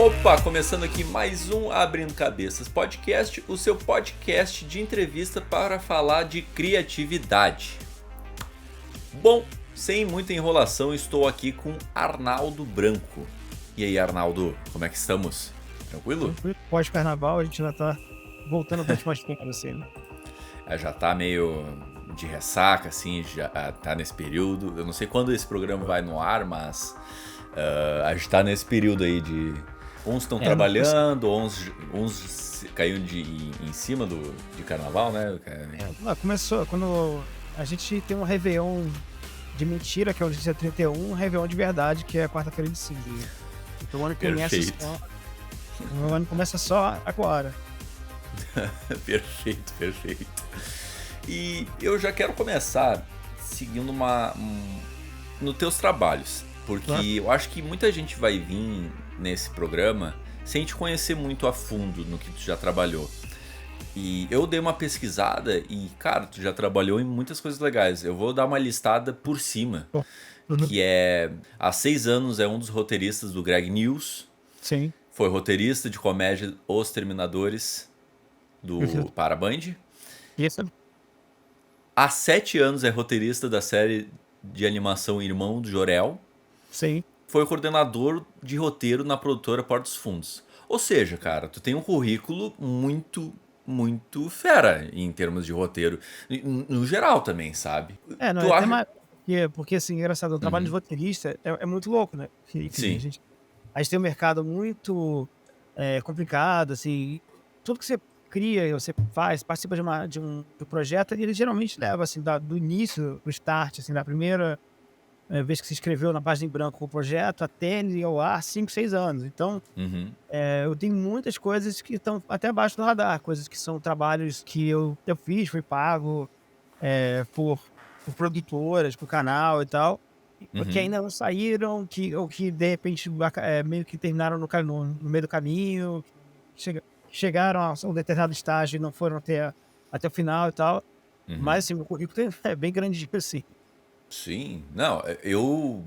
Opa, começando aqui mais um Abrindo Cabeças Podcast, o seu podcast de entrevista para falar de criatividade. Bom, sem muita enrolação, estou aqui com Arnaldo Branco. E aí, Arnaldo, como é que estamos? Tranquilo? Pós-carnaval, a gente já tá voltando para mais tempo assim, né? Já tá meio de ressaca, assim, já tá nesse período. Eu não sei quando esse programa vai no ar, mas a gente tá nesse período aí de... Uns estão trabalhando, uns caíram em cima de carnaval, né? Começou quando a gente tem um Réveillon de mentira, que é o dia 31, um Réveillon de verdade, que é a quarta-feira de cinza. Então o ano começa só agora. Perfeito. E eu já quero começar seguindo nos teus trabalhos, porque eu acho que muita gente vai vir nesse programa sem te conhecer muito a fundo no que tu já trabalhou. E eu dei uma pesquisada e, cara, tu já trabalhou em muitas coisas legais. Eu vou dar uma listada por cima, que é... Há 6 anos é um dos roteiristas do Greg News. Sim. Foi roteirista de comédia Os Terminadores, para a Band. Isso. Há 7 anos é roteirista da série de animação Irmão do Jorel. Sim. Foi coordenador de roteiro na produtora Porta dos Fundos. Ou seja, cara, tu tem um currículo muito fera em termos de roteiro. No geral também, sabe? Não, porque assim, engraçado, o trabalho de roteirista é muito louco, né? Sim. A gente tem um mercado muito complicado, assim. Tudo que você cria, você faz, participa de um projeto, ele geralmente leva, assim, do início, do start, assim, da primeira vez que se inscreveu na página em branco com o projeto, até ele ir ao ar, 5, 6 anos. Então, eu tenho muitas coisas que estão até abaixo do radar, coisas que são trabalhos que eu fiz, fui pago por produtoras, por canal e tal, que ainda não saíram, ou que de repente meio que terminaram no meio do caminho, chegaram a um determinado estágio e não foram até o final e tal. Mas assim, meu currículo é bem grande assim. Sim, não, eu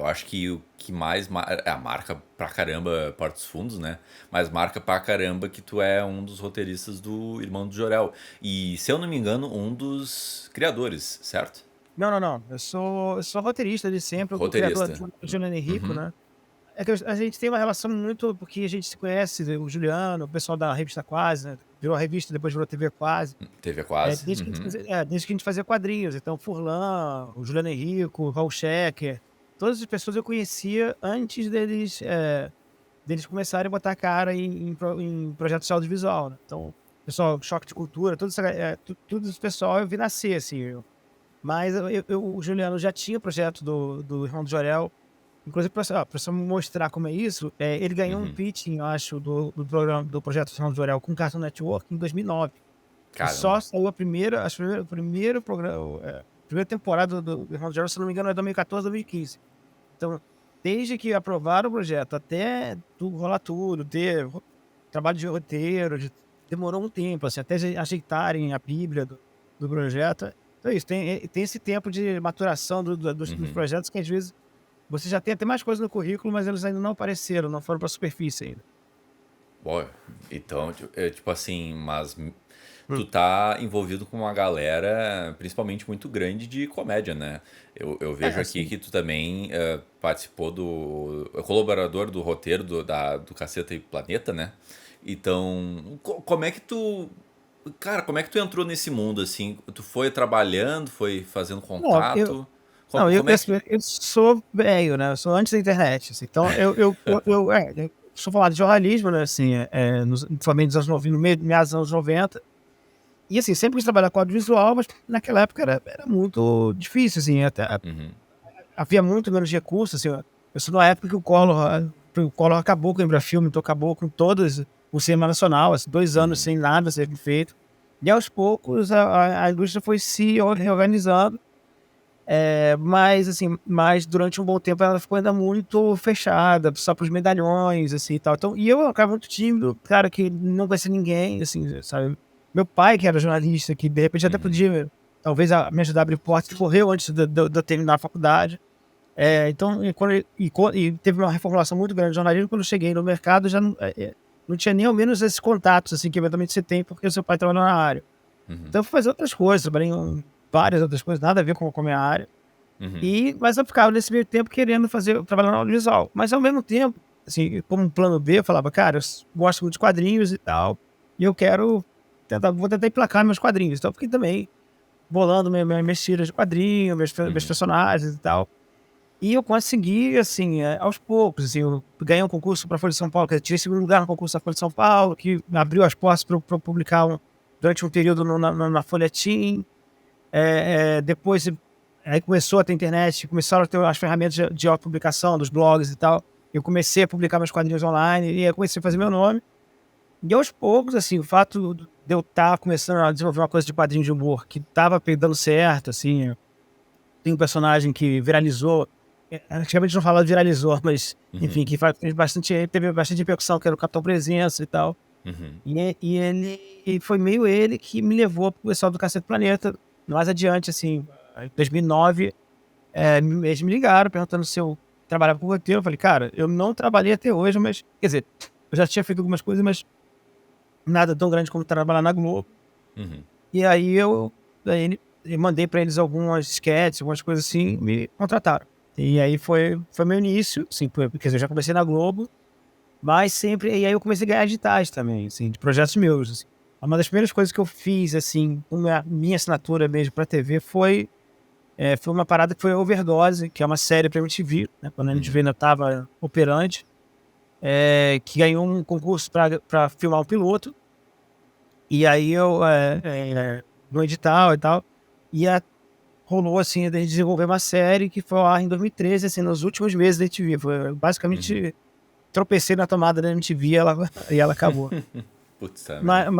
acho que o que mais marca pra caramba Porta dos Fundos, né? Mas marca pra caramba que tu é um dos roteiristas do Irmão do Jorel. E, se eu não me engano, um dos criadores, certo? Não. Eu sou roteirista de sempre, o Roteirista. criador do Juliano Henrico, né? É que a gente tem uma relação muito, porque a gente se conhece, o Juliano, o pessoal da revista Quase, né? Virou a revista, depois virou TV Quase. TV Quase. Desde que a gente fazia quadrinhos. Então, Furlan, o Juliano Henrico, o Raul Schecker, todas as pessoas eu conhecia antes deles começarem a botar a cara em projetos de audiovisual, né? Então, pessoal, Choque de Cultura, tudo esse pessoal eu vi nascer, assim. Mas o Juliano já tinha projeto do Irmão do Jorel. Inclusive, para só mostrar como é isso, ele ganhou um pitching, eu acho, do programa, do projeto Irmão do Jorel com o Cartoon Network em 2009. E só saiu a primeira temporada do Irmão do Jorel, se não me engano, é 2014, 2015. Então, desde que aprovaram o projeto até rolar tudo, ter trabalho de roteiro, demorou um tempo, assim, até ajeitarem a bíblia do projeto. Então é isso, tem esse tempo de maturação dos projetos que às vezes você já tem até mais coisas no currículo, mas eles ainda não apareceram, não foram para a superfície ainda. Bom, então, tipo assim, mas tu tá envolvido com uma galera, principalmente muito grande, de comédia, né? Eu vejo aqui que tu também participou é colaborador do roteiro do Caceta e Planeta, né? Então, como é que tu... Cara, como é que tu entrou nesse mundo, assim? Tu foi trabalhando, foi fazendo contato? Eu sou velho, né? Eu sou antes da internet, assim. Então, eu sou falado de jornalismo, né? Assim, principalmente nos anos 90, no meados dos anos 90. E, assim, sempre quis trabalhar com audiovisual, mas naquela época era muito difícil, assim. Havia muito menos recursos, assim. Eu sou na época que o Collor acabou com o Embrafilme, então acabou com todos o cinema nacional, assim, 2 anos sem nada ser feito. E, aos poucos, a indústria foi se reorganizando. Mas durante um bom tempo ela ficou ainda muito fechada, só para os medalhões, assim, e tal. Então, e eu acabo muito tímido, cara, que não conhecia ninguém, assim, sabe? Meu pai, que era jornalista, que de repente até podia, talvez, me ajudar a abrir portas, que morreu antes de eu terminar a faculdade. Então, e teve uma reformulação muito grande do jornalismo. Quando eu cheguei no mercado, já não tinha nem ao menos esses contatos assim, que eventualmente você tem, porque o seu pai trabalhou na área. Uhum. Então, eu fui fazer outras coisas, trabalhei em várias outras coisas, nada a ver com a minha área. Uhum. Mas eu ficava nesse meio tempo querendo trabalhar no audiovisual. Mas ao mesmo tempo, assim, como um plano B, eu falava, cara, eu gosto muito de quadrinhos e tal, e eu vou tentar emplacar meus quadrinhos. Então, eu fiquei também bolando minhas tiras de quadrinhos, meus Uhum. personagens e tal. E eu consegui, assim, aos poucos, assim, eu ganhei um concurso para a Folha de São Paulo, que eu tirei segundo lugar no concurso da Folha de São Paulo, que abriu as portas para eu publicar durante um período na Folhetim. Depois, aí começou a ter internet, começaram a ter as ferramentas de autopublicação, dos blogs e tal. Eu comecei a publicar meus quadrinhos online, e aí eu comecei a fazer meu nome. E aos poucos, assim, o fato de eu estar começando a desenvolver uma coisa de quadrinho de humor que estava dando certo, assim, tem um personagem que viralizou, antigamente não falava viralizou, mas, Uhum. enfim, que teve bastante repercussão, que era o Capitão Presença e tal. Uhum. E foi meio ele que me levou pro pessoal do Cacete Planeta. Mais adiante, assim, em 2009, eles me ligaram perguntando se eu trabalhava com roteiro. Eu falei, cara, eu não trabalhei até hoje, mas, quer dizer, eu já tinha feito algumas coisas, mas nada tão grande como trabalhar na Globo. Uhum. E aí eu mandei pra eles algumas sketches, algumas coisas assim, me contrataram. E aí foi meu início, assim, quer dizer, eu já comecei na Globo, mas sempre. E aí eu comecei a ganhar editais também, assim, de projetos meus. Assim. Uma das primeiras coisas que eu fiz, assim, com a minha assinatura mesmo pra TV foi uma parada que foi a Overdose, que é uma série pra MTV, né, quando a Uhum. MTV ainda estava operante, que ganhou um concurso pra filmar um piloto. E aí no edital e tal, e rolou assim, de desenvolver uma série que foi ao ar em 2013, assim, nos últimos meses da MTV. Foi Uhum. basicamente tropecei na tomada da MTV e ela acabou. Putz, tá merda.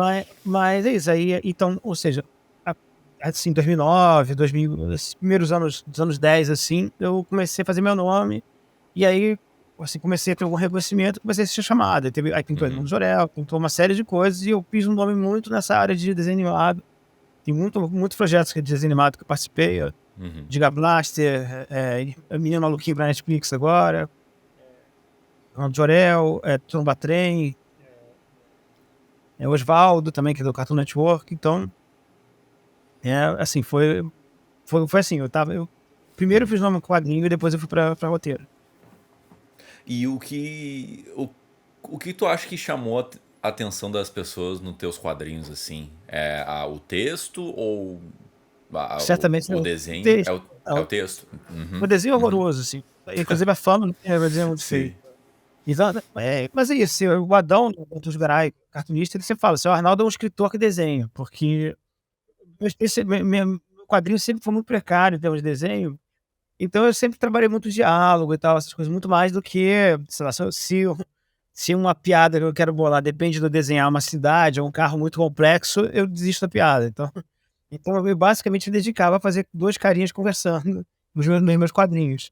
Mas é isso aí, então, ou seja, assim, 2009, 2000, os primeiros anos, dos anos 10, assim, eu comecei a fazer meu nome, e aí, assim, comecei a ter algum reconhecimento, comecei a ser chamado. Aí pintou Uhum. Edmundo Jorel, pintou uma série de coisas, e eu fiz um nome muito nessa área de desenho animado. Tem muitos projetos de desenho animado que eu participei, ó, Uhum. Giga Blaster, Menino Maluquinho pra Netflix agora, Ronaldo Jorel, Tromba Trem, Osvaldo também, que é do Cartoon Network. Então, assim, foi assim, eu primeiro eu Uhum. fiz nome com quadrinho e depois eu fui pra roteiro. E o que tu acha que chamou a atenção das pessoas nos teus quadrinhos, assim? É o texto ou Certamente, o o desenho? texto, É o texto? o Uhum. desenho é Uhum. horroroso, assim. Inclusive a fama o desenho é muito feio. Sim. Então, mas é isso, assim, o Adão, dos Garay, cartunista, ele sempre fala assim, o Arnaldo é um escritor que desenha, porque meu quadrinho sempre foi muito precário em termos de desenho, então eu sempre trabalhei muito diálogo e tal, essas coisas, muito mais do que, sei lá, se uma piada que eu quero bolar depende de eu desenhar uma cidade ou um carro muito complexo, eu desisto da piada. Então eu basicamente me dedicava a fazer 2 carinhas conversando nos meus quadrinhos.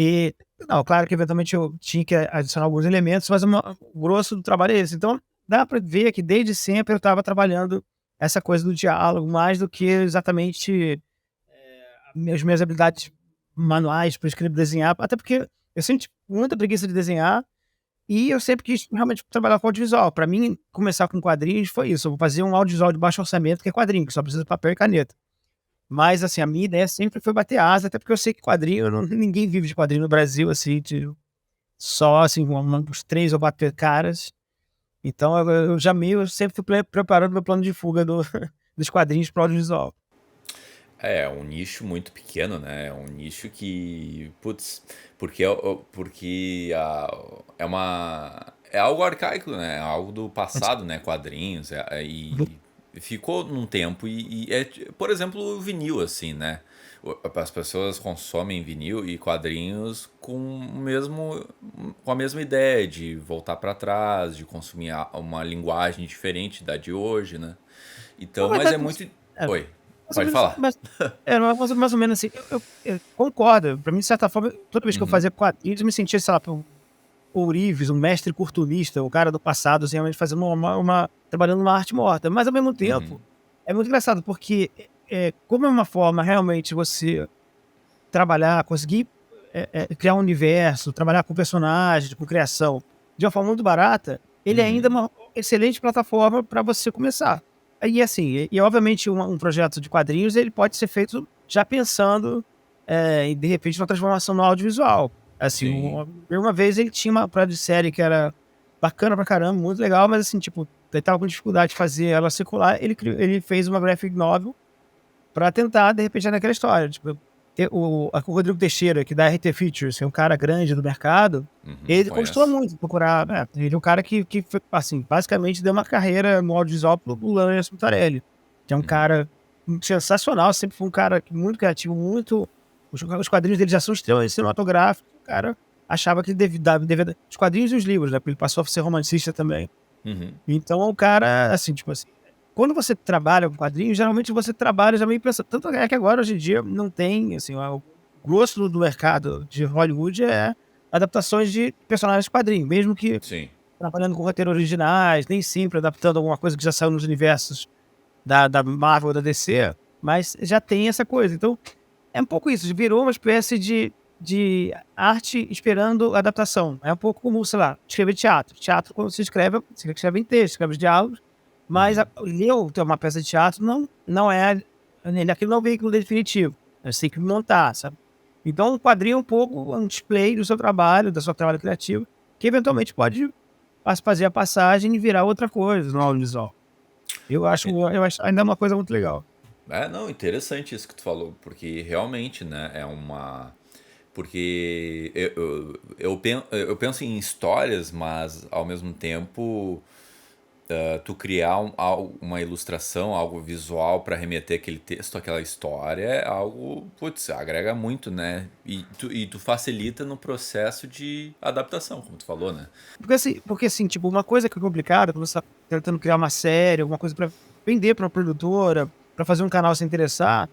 E, não, claro que eventualmente eu tinha que adicionar alguns elementos, mas o grosso do trabalho é esse. Então, dá para ver que desde sempre eu estava trabalhando essa coisa do diálogo, mais do que exatamente as minhas habilidades manuais para escrever, desenhar, até porque eu sempre tive muita preguiça de desenhar e eu sempre quis realmente trabalhar com audiovisual. Para mim, começar com quadrinhos foi isso. Eu vou fazer um audiovisual de baixo orçamento, que é quadrinho, que só precisa de papel e caneta. Mas, assim, a minha ideia sempre foi bater asa, até porque eu sei que quadrinho, ninguém vive de quadrinho no Brasil, assim, só, assim, uns 3 ou 4 caras. Então, eu sempre fui preparando meu plano de fuga dos quadrinhos para o audiovisual. É um nicho muito pequeno, né? É um nicho que, putz, porque é uma é algo arcaico, né? É algo do passado, né? Quadrinhos e ficou num tempo por exemplo, o vinil assim, né? As pessoas consomem vinil e quadrinhos com a mesma ideia de voltar para trás, de consumir uma linguagem diferente da de hoje, né? Não, Então, mas é muito. é, Oi, mais ou pode menos, falar. mais ou menos assim, eu concordo. Pra mim, de certa forma, toda vez que eu Uhum. fazia quadrinhos, eu me sentia, sei lá, o Ourives, um mestre curtunista, o cara do passado, assim, realmente fazendo trabalhando uma arte morta. Mas, ao mesmo Uhum. tempo, é muito engraçado, porque como é uma forma realmente você trabalhar, conseguir criar um universo, trabalhar com personagens, com criação, de uma forma muito barata, ele ainda é uma excelente plataforma para você começar. E assim, obviamente um projeto de quadrinhos ele pode ser feito já pensando em, de repente, uma transformação no audiovisual. Assim, Sim. uma vez ele tinha uma parada de série que era bacana pra caramba, muito legal, mas assim, tipo, ele tava com dificuldade de fazer ela circular, ele fez uma graphic novel pra tentar, de repente, naquela história. Tipo, o Rodrigo Teixeira, que dá RT Features, que é um cara grande do mercado, ele gostou Conheço. muito de procurar. Ele é um cara que assim, basicamente deu uma carreira no audiovisual pro Lance Mutarelli, que é um cara sensacional, sempre foi um cara muito criativo, muito. Os quadrinhos dele já são extremamente cinematográficos. O cara achava que ele devia os quadrinhos e os livros, né? Porque ele passou a ser romancista também. Uhum. Então, o cara, assim, tipo assim, quando você trabalha com quadrinhos, geralmente você trabalha já meio pensando. Tanto é que agora, hoje em dia, não tem, assim, o grosso do mercado de Hollywood é adaptações de personagens de quadrinho, mesmo que Sim. trabalhando com roteiros originais, nem sempre adaptando alguma coisa que já saiu nos universos da Marvel ou da DC, mas já tem essa coisa. Então, é um pouco isso, virou uma espécie de arte esperando adaptação. É um pouco como, sei lá, escrever teatro. Teatro, quando você escreve em texto, escreve os diálogos, mas ler uma peça de teatro não é. Aquilo não é o veículo definitivo. Você tem que montar, sabe? Então, um quadrinho é um pouco um display do seu trabalho, do seu trabalho criativo, que eventualmente pode fazer a passagem e virar outra coisa no audiovisual. Eu acho ainda uma coisa muito legal. Não, interessante isso que tu falou, porque realmente, né, é uma. Porque eu penso em histórias, mas ao mesmo tempo tu criar uma ilustração, algo visual para remeter aquele texto, aquela história, é algo, putz, agrega muito, né? E tu facilita no processo de adaptação, como tu falou, né? Porque assim, tipo, uma coisa que é complicada, quando você tá tentando criar uma série, alguma coisa pra vender pra uma produtora, pra fazer um canal se interessar,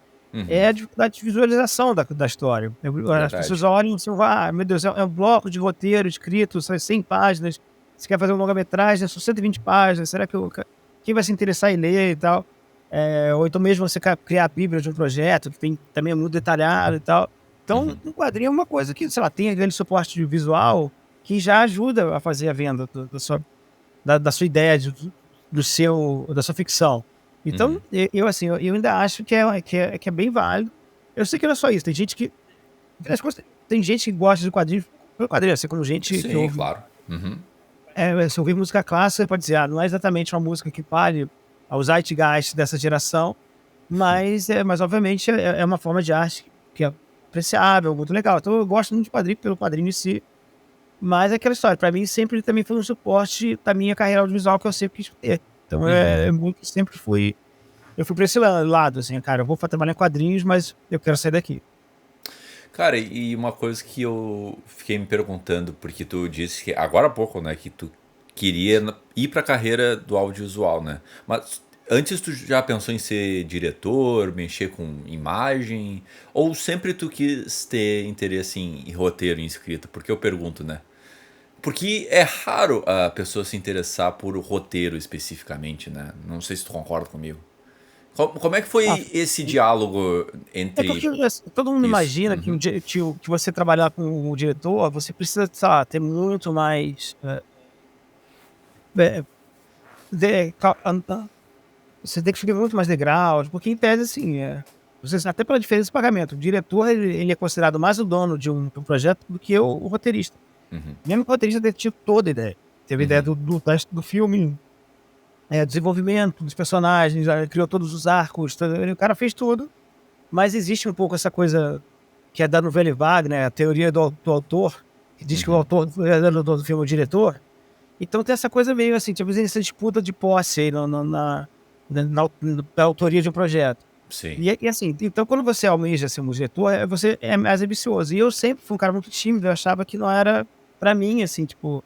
é a dificuldade de visualização da história. As pessoas Verdade. olham assim, meu Deus, é um bloco de roteiro escrito, são 100 páginas, você quer fazer um longa-metragem, são 120 páginas, será que quem vai se interessar em ler e tal? Ou então mesmo você criar a bíblia de um projeto, que tem também é muito detalhado e tal. Então, um quadrinho é uma coisa que, sei lá, tem aquele suporte visual que já ajuda a fazer a venda da sua ideia, da sua ficção. Então, eu ainda acho que é bem válido. Eu sei que não é só isso, tem gente que. Afinal de contas, tem gente que gosta de quadrinhos por quadrinho, assim como gente que Sim, ouve. claro. Uhum. Se ouvir música clássica, você pode dizer, não é exatamente uma música que fale ao zeitgeist dessa geração, mas obviamente é uma forma de arte que é apreciável, muito legal. Então eu gosto muito de quadrinho pelo quadrinho em si, mas é aquela história, pra mim sempre também foi um suporte da minha carreira audiovisual que eu sempre quis ter. Então eu fui pra esse lado, assim, cara, eu vou trabalhar em quadrinhos, mas eu quero sair daqui. Cara, e uma coisa que eu fiquei me perguntando, porque tu disse que agora há pouco, né, que tu queria ir pra carreira do audiovisual, né? Mas antes tu já pensou em ser diretor, mexer com imagem, ou sempre tu quis ter interesse em roteiro, em escrita? Porque eu pergunto, né? Porque é raro a pessoa se interessar por roteiro especificamente, né? Não sei se tu concorda comigo. Como é que Ah, foi esse diálogo É porque entre assim, todo mundo isso? imagina que, que você trabalhar com o diretor, você precisa, sei lá, ter muito mais. É, você tem que subir muito mais degraus, porque em tese, assim, até pela diferença de pagamento, o diretor ele é considerado mais o dono de um projeto do que o roteirista. Mesmo que o roteirista tenha tido toda a ideia. Teve a ideia do filme, desenvolvimento dos personagens, criou todos os arcos, o cara fez tudo, mas existe um pouco essa coisa que é da novela Wagner, a teoria do autor, que diz que o autor do filme é o diretor. Então tem essa coisa meio assim, tipo, essa disputa de posse aí na autoria de um projeto. Sim. E assim, então quando você almeja ser um diretor, você é mais ambicioso. E eu sempre fui um cara muito tímido, eu achava que não era pra mim, assim, tipo.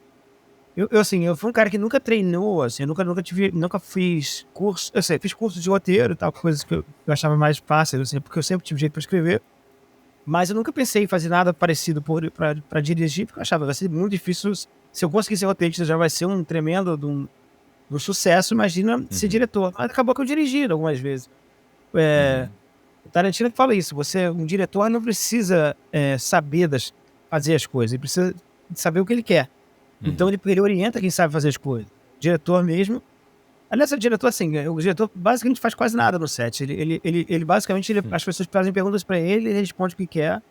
Assim, eu fui um cara que nunca treinou, assim, eu nunca fiz curso, eu sei, fiz curso de roteiro e tal, coisas que eu achava mais fácil, assim, porque eu sempre tive jeito pra escrever. Mas eu nunca pensei em fazer nada parecido pra dirigir, porque eu achava que vai ser muito difícil. Se eu conseguir ser roteirista, já vai ser um tremendo de um sucesso. Imagina ser diretor. Mas acabou que eu dirigi algumas vezes. O Tarantino que fala isso. Um diretor não precisa saber fazer as coisas, ele precisa saber o que ele quer. Então Uhum. ele orienta quem sabe fazer as coisas. O diretor mesmo. Aliás, o diretor, assim, o diretor basicamente faz quase nada no set. Ele basicamente, as pessoas fazem perguntas pra ele, ele responde o que quer.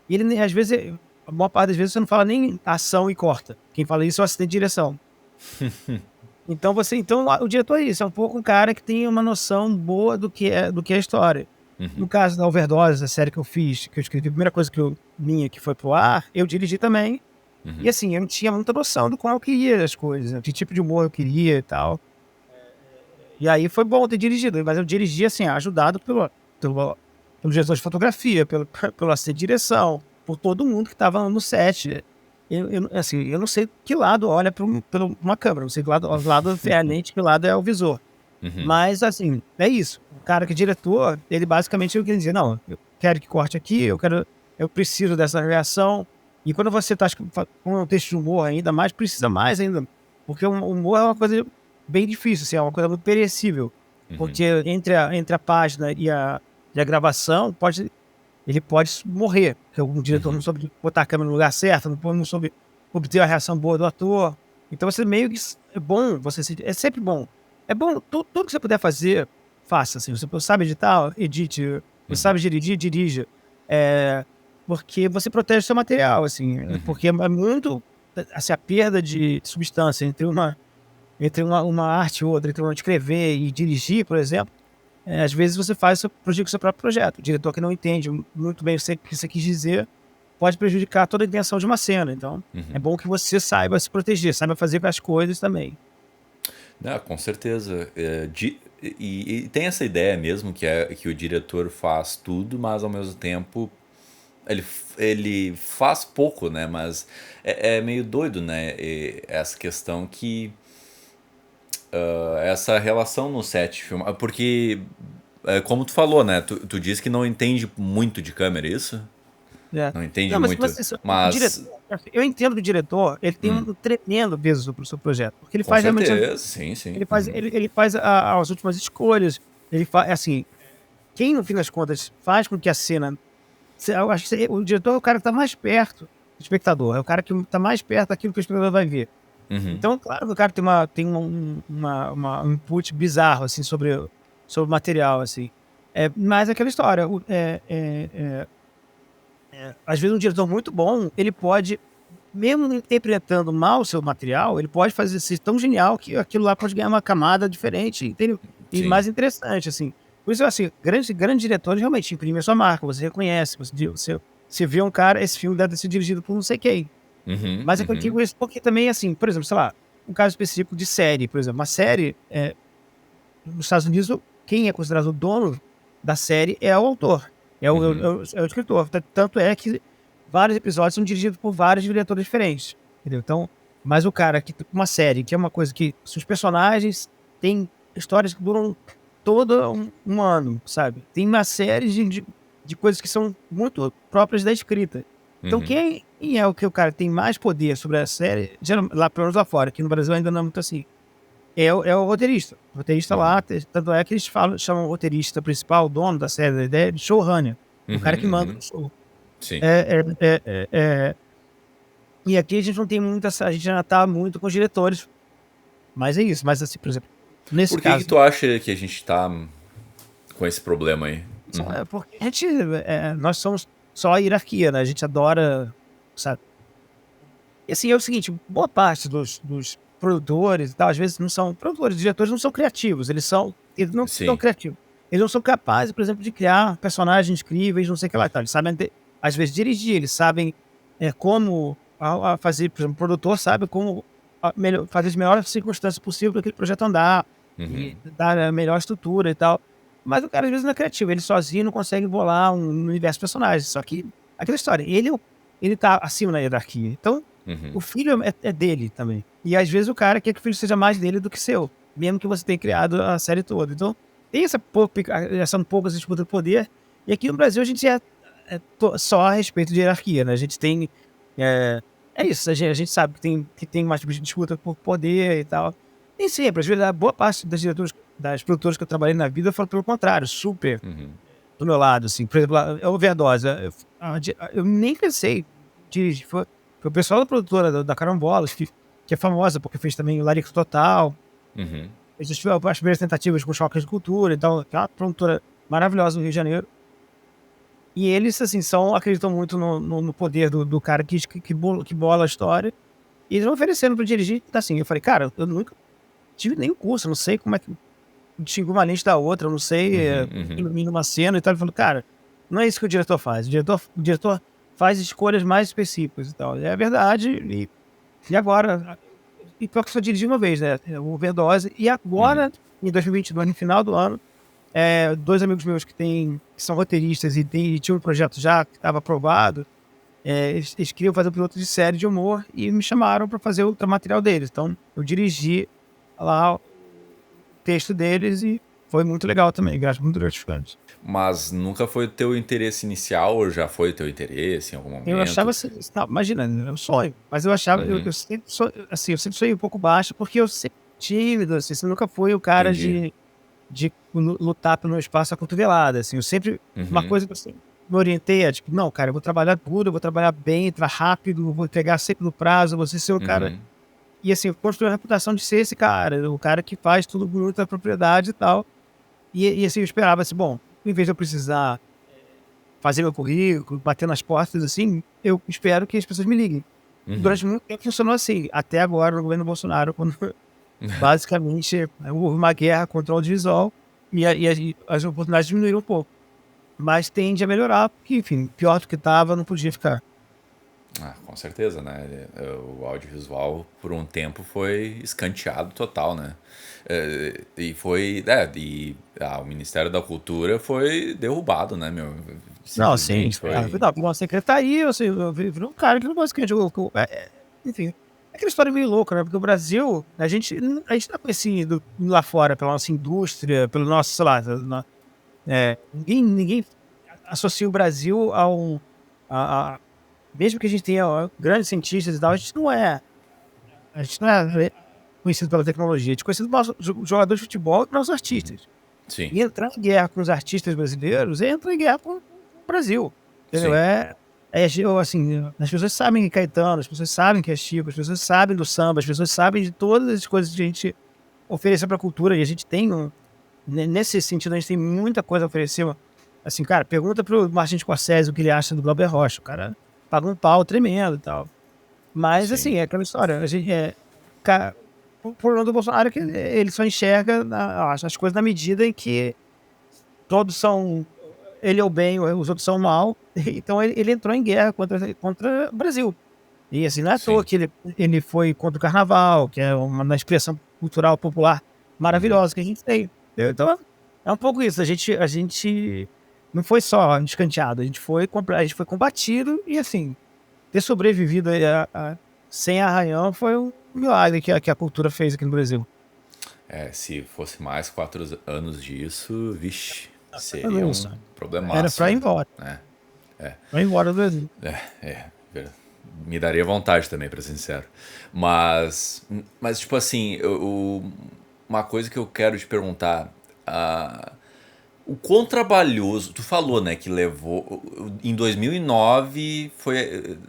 E ele, às vezes, a maior parte das vezes, você não fala nem ação e corta. Quem fala isso é o assistente de direção. Então o diretor é isso, é um pouco um cara que tem uma noção boa do que é a história. No Uhum. caso da Overdose, a série que eu fiz, que eu escrevi, a primeira coisa minha que foi pro ar, eu dirigi também. E Uhum. assim, eu não tinha muita noção do qual eu queria as coisas, né, que tipo de humor eu queria e tal. E aí foi bom ter dirigido, mas eu dirigi assim, ajudado pelo, pelo diretor de fotografia, pelo assistente de direção, por todo mundo que estava no set. Assim, eu não sei que lado olha para uma câmera, não sei que lado é a lente, que lado é o visor. Uhum. Mas, assim, é isso. O cara que é diretor, ele basicamente eu queria dizer, não, eu quero que corte aqui, eu preciso dessa reação. E quando você tá com um texto de humor ainda mais, precisa mais ainda. Porque o humor é uma coisa bem difícil, assim, é uma coisa muito perecível. Uhum. Porque entre a página e a gravação, ele pode morrer. Porque o diretor não Uhum. soube botar a câmera no lugar certo, não soube obter a reação boa do ator. Então você meio que é bom, é sempre bom. É bom, tudo que você puder fazer, faça. Assim, você sabe editar, edite. Você Uhum. sabe dirigir, dirija. É, porque você protege o seu material, assim. Uhum. Porque é muito assim, a perda de substância entre uma arte e outra, entre uma escrever e dirigir, por exemplo. Às vezes você prejudica o seu próprio projeto. O diretor que não entende muito bem o que você quis dizer pode prejudicar toda a intenção de uma cena. Então, é Uhum. bom que você saiba se proteger, saiba fazer as coisas também. Ah, com certeza. E tem essa ideia mesmo que é que o diretor faz tudo, mas ao mesmo tempo ele faz pouco, né? Mas é meio doido, né? Essa questão que essa relação no set filme, porque como tu falou, né? Tu disse que não entende muito de câmera, é isso? É. Não entende Não, mas muito, isso, o mas diretor, assim, eu entendo que o diretor, ele tem um tremendo peso sobre o seu projeto, porque ele com faz realmente, certeza, sim, sim. ele faz, Uhum. ele, ele faz as últimas escolhas, ele faz, assim, quem no fim das contas faz com que a cena, eu acho que o diretor é o cara que está mais perto do espectador, é o cara que está mais perto daquilo que o espectador vai ver. Uhum. Então, claro que o cara um input bizarro, assim, sobre o material, assim. Mas aquela história, às vezes um diretor muito bom, ele pode, mesmo interpretando mal o seu material, ele pode fazer ser tão genial que aquilo lá pode ganhar uma camada diferente, entendeu? E Sim. mais interessante, assim. Por isso, assim, grandes diretores realmente imprimem a sua marca, você reconhece, você vê um cara, esse filme deve ter sido dirigido por não sei quem. Uhum. Mas é que eu Uhum. digo isso porque também, assim, por exemplo, sei lá, um caso específico de série, por exemplo, uma série, nos Estados Unidos, quem é considerado o dono da série é o autor, Uhum. é o escritor. Tanto é que vários episódios são dirigidos por vários diretores diferentes, entendeu? Então, mas o cara que uma série, que é uma coisa que os personagens têm histórias que duram todo um ano, sabe? Tem uma série de coisas que são muito próprias da escrita. Então, Uhum. quem é o cara que tem mais poder sobre a série, lá pelo menos lá fora, aqui no Brasil ainda não é muito assim, é o roteirista. O roteirista lá, Uhum. tanto é que eles chamam o roteirista principal, o dono da série, da ideia, de showrunner, o cara que Uhum. manda Uhum. no show. Sim. É, é, é, é, e aqui a gente não tem a gente já tá muito com os diretores, mas é isso. Mas assim, por exemplo, nesse Por que caso, tu acha que a gente tá com esse problema aí? Uhum. porque nós somos só a hierarquia, né? A gente adora, sabe? E assim, é o seguinte, boa parte dos produtores e tal, às vezes não são produtores, diretores não são criativos, eles não são Sim. criativos. Eles não são capazes, por exemplo, de criar personagens incríveis, não sei o que lá e tal. Eles sabem, às vezes, dirigir, eles sabem como a fazer, por exemplo, o produtor sabe como fazer as melhores circunstâncias possíveis para aquele projeto andar Uhum. e dar a melhor estrutura e tal. Mas o cara, às vezes, não é criativo, ele sozinho não consegue bolar um universo de personagens. Só que, aquela história, ele tá acima na hierarquia. Então, Uhum. o filho é dele também. E às vezes o cara quer que o filho seja mais dele do que seu, mesmo que você tenha criado a série toda. Então, tem essa um pouco essa disputa de poder. E aqui no Brasil a gente só a respeito de hierarquia, né? A gente tem. É, é isso, a gente sabe que tem mais disputa por poder e tal. Nem sempre, às vezes, a boa parte das produtoras que eu trabalhei na vida foram pelo contrário, super Uhum. do meu lado, assim. Por exemplo, a Overdose. Eu nem pensei. dirigi, foi o pessoal da produtora da Carambolas, que é famosa, porque fez também o Larico Total, Uhum. fez as primeiras tentativas com Choques de Cultura, então, é uma produtora maravilhosa do Rio de Janeiro. E eles, assim, acreditam muito no poder do cara que bola a história. E eles me ofereceram pra dirigir, assim, eu falei, cara, eu nunca tive nenhum curso, eu não sei como é que distingue uma lente da outra, eu não sei, Uhum. Uhum. ilumina uma cena e tal. Ele falou, cara, não é isso que o diretor faz. O diretor faz escolhas mais específicas e tal. É verdade, e agora, e pior que só dirigi uma vez, né? O Overdose, e Uhum. agora, em 2022, no final do ano, dois amigos meus que são roteiristas e tinham um projeto já que estava aprovado, eles queriam fazer um piloto de série de humor e me chamaram para fazer o material deles. Então, eu dirigi lá o texto deles e foi muito legal também, graças muito gratificante. Mas nunca foi o teu interesse inicial ou já foi o teu interesse em algum Eu achava, momento? não, imagina, é um sonho, mas eu achava, Uhum. eu sempre assim, eu sempre sonhei um pouco baixo, porque eu sempre tímido, assim, você nunca fui o cara Entendi. de lutar pelo meu espaço a cotovelada, assim, eu sempre, uma Uhum. coisa que eu sempre me orientei é, tipo, não, cara, eu vou trabalhar duro, eu vou trabalhar bem, entrar rápido, vou pegar sempre no prazo, vou ser o cara, Uhum. e assim, eu construí a reputação de ser esse cara, o cara que faz tudo com muita propriedade e tal, e assim, eu esperava, assim, bom, em vez de eu precisar fazer meu currículo, bater nas portas, assim, eu espero que as pessoas me liguem. Uhum. Durante muito tempo funcionou assim, até agora no governo Bolsonaro, quando basicamente houve uma guerra contra o audiovisual e as oportunidades diminuíram um pouco. Mas tende a melhorar, porque, enfim, pior do que estava, não podia ficar. Ah, com certeza, né? O audiovisual por um tempo foi escanteado total, né? E foi. O Ministério da Cultura foi derrubado, né, meu? Não, sim, Simplesmente foi. não, uma secretaria, assim, eu vi um cara que não basicamente, enfim, é aquela história meio louca, né? Porque o Brasil, a gente tá conhecido lá fora pela nossa indústria, pelo nosso, sei lá, ninguém associa o Brasil a mesmo que a gente tenha grandes cientistas e tal, a gente não é conhecido pela tecnologia, a gente é conhecido pelos jogadores de futebol e pelos artistas. Sim, E entrar em guerra com os artistas brasileiros é entrar em guerra com o Brasil, entendeu? sim. Assim, as pessoas sabem que é Caetano, as pessoas sabem que é Chico, as pessoas sabem do samba, as pessoas sabem de todas as coisas que a gente oferece para a cultura e a gente tem, nesse sentido, a gente tem muita coisa a oferecer. Assim, cara, pergunta pro Martin Scorsese o que ele acha do Glauber Rocha, o cara paga um pau tremendo e tal. Mas, Sim. assim, é aquela história, a gente o problema do Bolsonaro é que ele só enxerga as coisas na medida em que todos são. Ele é o bem, os outros são o mal. Então ele entrou em guerra contra o Brasil. E assim, não é à toa Sim. que ele foi contra o carnaval, que é uma expressão cultural popular Uhum. maravilhosa que a gente tem. Entendeu? Então é um pouco isso. A gente não foi só escanteado, a gente foi combatido e assim, ter sobrevivido aí sem arranhão foi um milagre que a cultura fez aqui no Brasil. Se fosse mais 4 anos disso, vixe, seria Não, um isso. Era problemaço, pra ir embora. né? Pra ir embora do Brasil. É, me daria vontade também, pra ser sincero. Mas tipo assim, uma coisa que eu quero te perguntar, o quão trabalhoso, tu falou, né, que levou, em 2009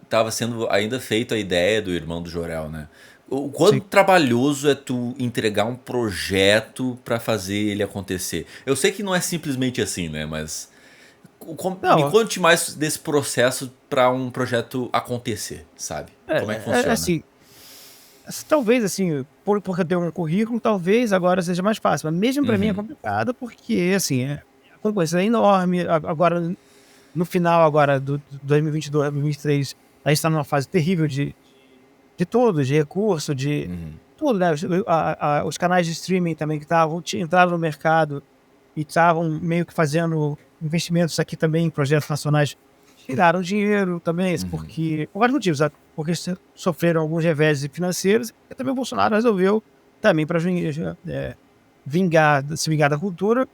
tava sendo ainda feita a ideia do irmão do Jorel, né? O quão Sim. trabalhoso é tu entregar um projeto pra fazer ele acontecer? Eu sei que não é simplesmente assim, né, mas me Não, conte mais desse processo para um projeto acontecer, sabe? Como é que funciona? assim, talvez assim, porque eu tenho um currículo, talvez agora seja mais fácil, mas mesmo para mim é Uhum. complicado, porque assim, a concorrência é enorme, agora, no final agora do 2022, 2023, a gente está numa fase terrível de tudo, de recurso, de tudo, né? Os canais de streaming também que entraram no mercado e estavam meio que fazendo investimentos aqui também em projetos nacionais, tiraram dinheiro também, por vários motivos, sabe? Porque sofreram alguns reveses financeiros e também o Bolsonaro resolveu também para se vingar da cultura,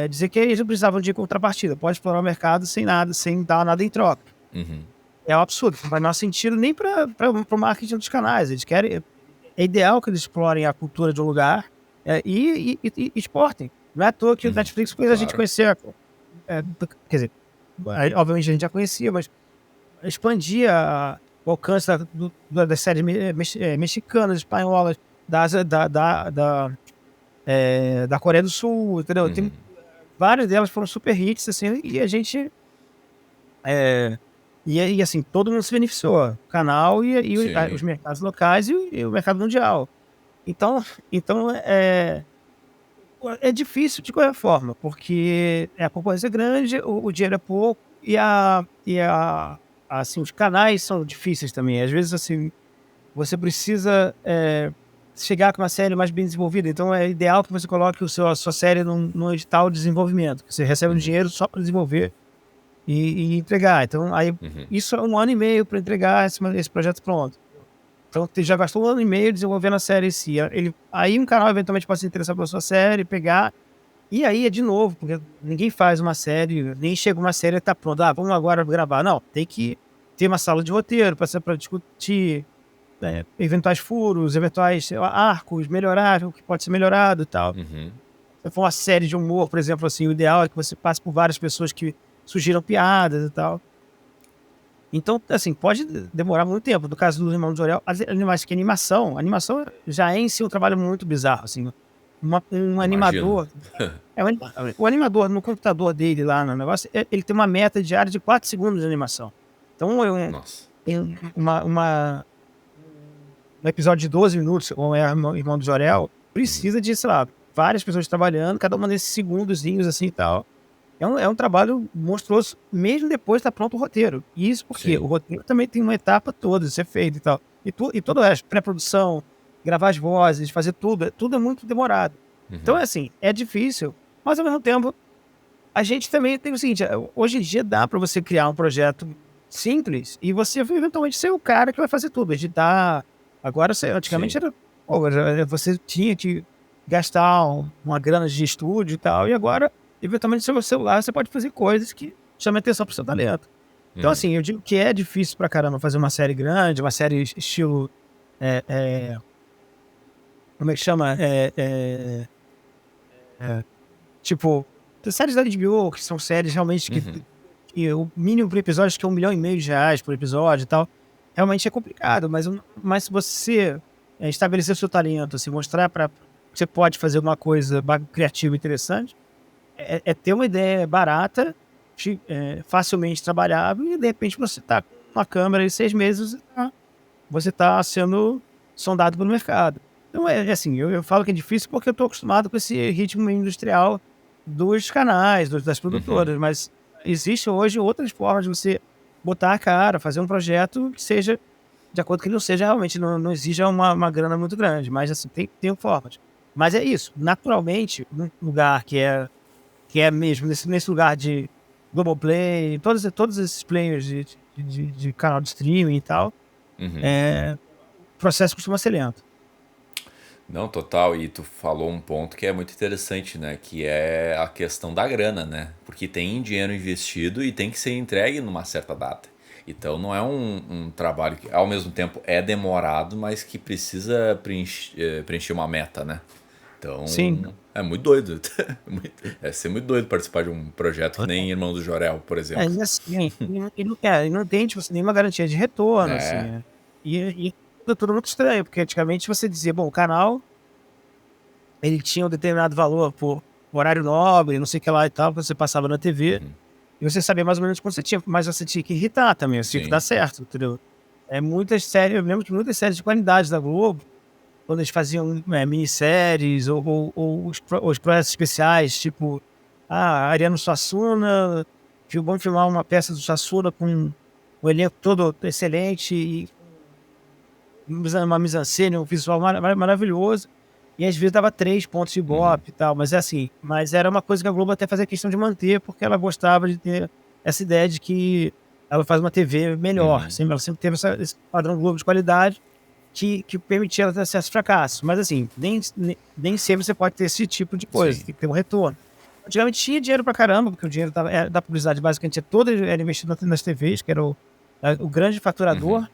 dizer que eles não precisavam de contrapartida, pode explorar o mercado sem nada, sem dar nada em troca. Uhum. É um absurdo, não faz o menor sentido nem para o marketing dos canais. Eles querem. É ideal que eles explorem a cultura de um lugar e exportem. Não é à toa que o Netflix fez a gente Claro. conhecer. Quer dizer, obviamente a gente já conhecia, mas expandir o alcance das séries mexicanas, espanholas, da Coreia do Sul, entendeu? Tem, Uhum. várias delas foram super hits, assim, e a gente. É, e assim, todo mundo se beneficiou. O canal os Sim. mercados locais e o mercado mundial. Então, então é difícil de qualquer forma, porque a concorrência é grande, o dinheiro é pouco assim, os canais são difíceis também. Às vezes, assim, você precisa chegar com uma série mais bem desenvolvida. Então, é ideal que você coloque a sua série num edital de desenvolvimento, que você recebe um Uhum. dinheiro só para desenvolver e entregar. Então, aí, Uhum. isso é 1 ano e meio para entregar esse projeto pronto. Então, você já gastou 1 ano e meio desenvolvendo a série em si. Aí um canal eventualmente pode se interessar pela sua série, pegar. E aí é de novo, porque ninguém faz uma série, nem chega uma série e tá pronta. Ah, vamos agora gravar. Não, tem que ter uma sala de roteiro para discutir eventuais furos, eventuais sei lá, arcos, melhorar o que pode ser melhorado e tal. Uhum. Se for uma série de humor, por exemplo, assim, o ideal é que você passe por várias pessoas que sugiram piadas e tal. Então, assim, pode demorar muito tempo. No caso dos Irmãos de Jorel, a animação já é em si um trabalho muito bizarro, assim. Um Imagino. animador, o animador no computador dele lá no negócio, ele tem uma meta diária de 4 segundos de animação. Então, Nossa. um episódio de 12 minutos, como é Irmão do Jorel, Uhum. precisa de, sei lá, várias pessoas trabalhando, cada uma desses segundozinhos assim e tal. É um trabalho monstruoso, mesmo depois de estar pronto o roteiro. E isso porque o Sim. roteiro também tem uma etapa toda de ser feito e tal. E todo o resto, pré-produção, gravar as vozes, fazer tudo é muito demorado. Então, Uhum. é assim, é difícil, mas ao mesmo tempo, a gente também tem o seguinte: hoje em dia dá para você criar um projeto simples e você eventualmente ser o cara que vai fazer tudo, editar. Agora, antigamente Sim. era, pô, você tinha que gastar uma grana de estúdio e tal, e agora, eventualmente, no seu celular, você pode fazer coisas que chamem atenção pro seu talento. Então, Uhum. assim, eu digo que é difícil pra caramba fazer uma série grande, uma série estilo. é, é, Como é que chama? Tipo, tem séries da HBO, que são séries realmente Uhum. que o mínimo por episódio acho que é R$ 1,5 milhão por episódio e tal. Realmente é complicado, mas se você estabelecer o seu talento, assim, mostrar para você pode fazer uma coisa criativa e interessante, é ter uma ideia barata, facilmente trabalhável, e de repente você tá com uma câmera em 6 meses, você tá sendo sondado pelo mercado. Então é assim, eu falo que é difícil porque eu tô acostumado com esse ritmo industrial dos canais, das Uhum. produtoras, mas existe hoje outras formas de você botar a cara, fazer um projeto que seja de acordo que não seja realmente, não exija uma grana muito grande, mas assim, tem formas. Mas é isso, naturalmente, num lugar que é mesmo nesse lugar de Globoplay, todos esses players de canal de streaming e tal, Uhum. o processo costuma ser lento. Não, total. E tu falou um ponto que é muito interessante, né? Que é a questão da grana, né? Porque tem dinheiro investido e tem que ser entregue numa certa data. Então não é um trabalho que ao mesmo tempo é demorado, mas que precisa preencher uma meta, né? Sim. Então é muito doido. É ser muito doido participar de um projeto que nem Irmão do Jorel, por exemplo. E assim, e não tem, tipo assim, nenhuma garantia de retorno, assim, É. e é tudo muito estranho, porque antigamente você dizia, bom, o canal, ele tinha um determinado valor por horário nobre, não sei o que lá e tal, que você passava na TV, Uhum. e você sabia mais ou menos quanto você tinha, mas você tinha que irritar também, você tinha que dar Sim. certo, entendeu? Muitas séries, eu lembro que muitas séries de qualidade da Globo, quando eles faziam minisséries ou os projetos especiais, tipo, Ariano Suassuna, vamos filmar uma peça do Suassuna com o elenco todo excelente e uma mise-en-scène, um visual maravilhoso, e às vezes dava 3 pontos de Uhum. Ibope e tal, mas é assim, mas era uma coisa que a Globo até fazia questão de manter, porque ela gostava de ter essa ideia de que ela faz uma TV melhor, Uhum. ela sempre teve esse padrão Globo de qualidade, que permitia ela ter certos fracassos. Mas assim, nem sempre você pode ter esse tipo de coisa, Sim. tem que ter um retorno. Antigamente tinha dinheiro pra caramba, porque o dinheiro da publicidade basicamente todo era investido nas TVs, que era o grande Uhum. faturador.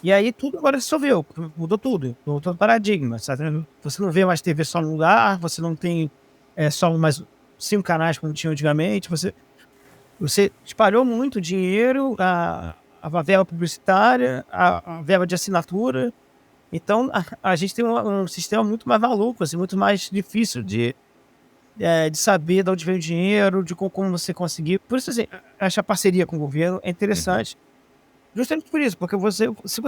E aí tudo agora se resolveu, mudou tudo, mudou todo o paradigma. Sabe? Você não vê mais TV só num lugar, você não tem só mais 5 canais como tinha antigamente, você espalhou muito dinheiro, a verba publicitária, a verba de assinatura. Então, a gente tem um sistema muito mais maluco, assim, muito mais difícil de saber de onde vem o dinheiro, de como você conseguir. Por isso, assim, acho a parceria com o governo é Uhum. interessante. Justamente por isso, porque se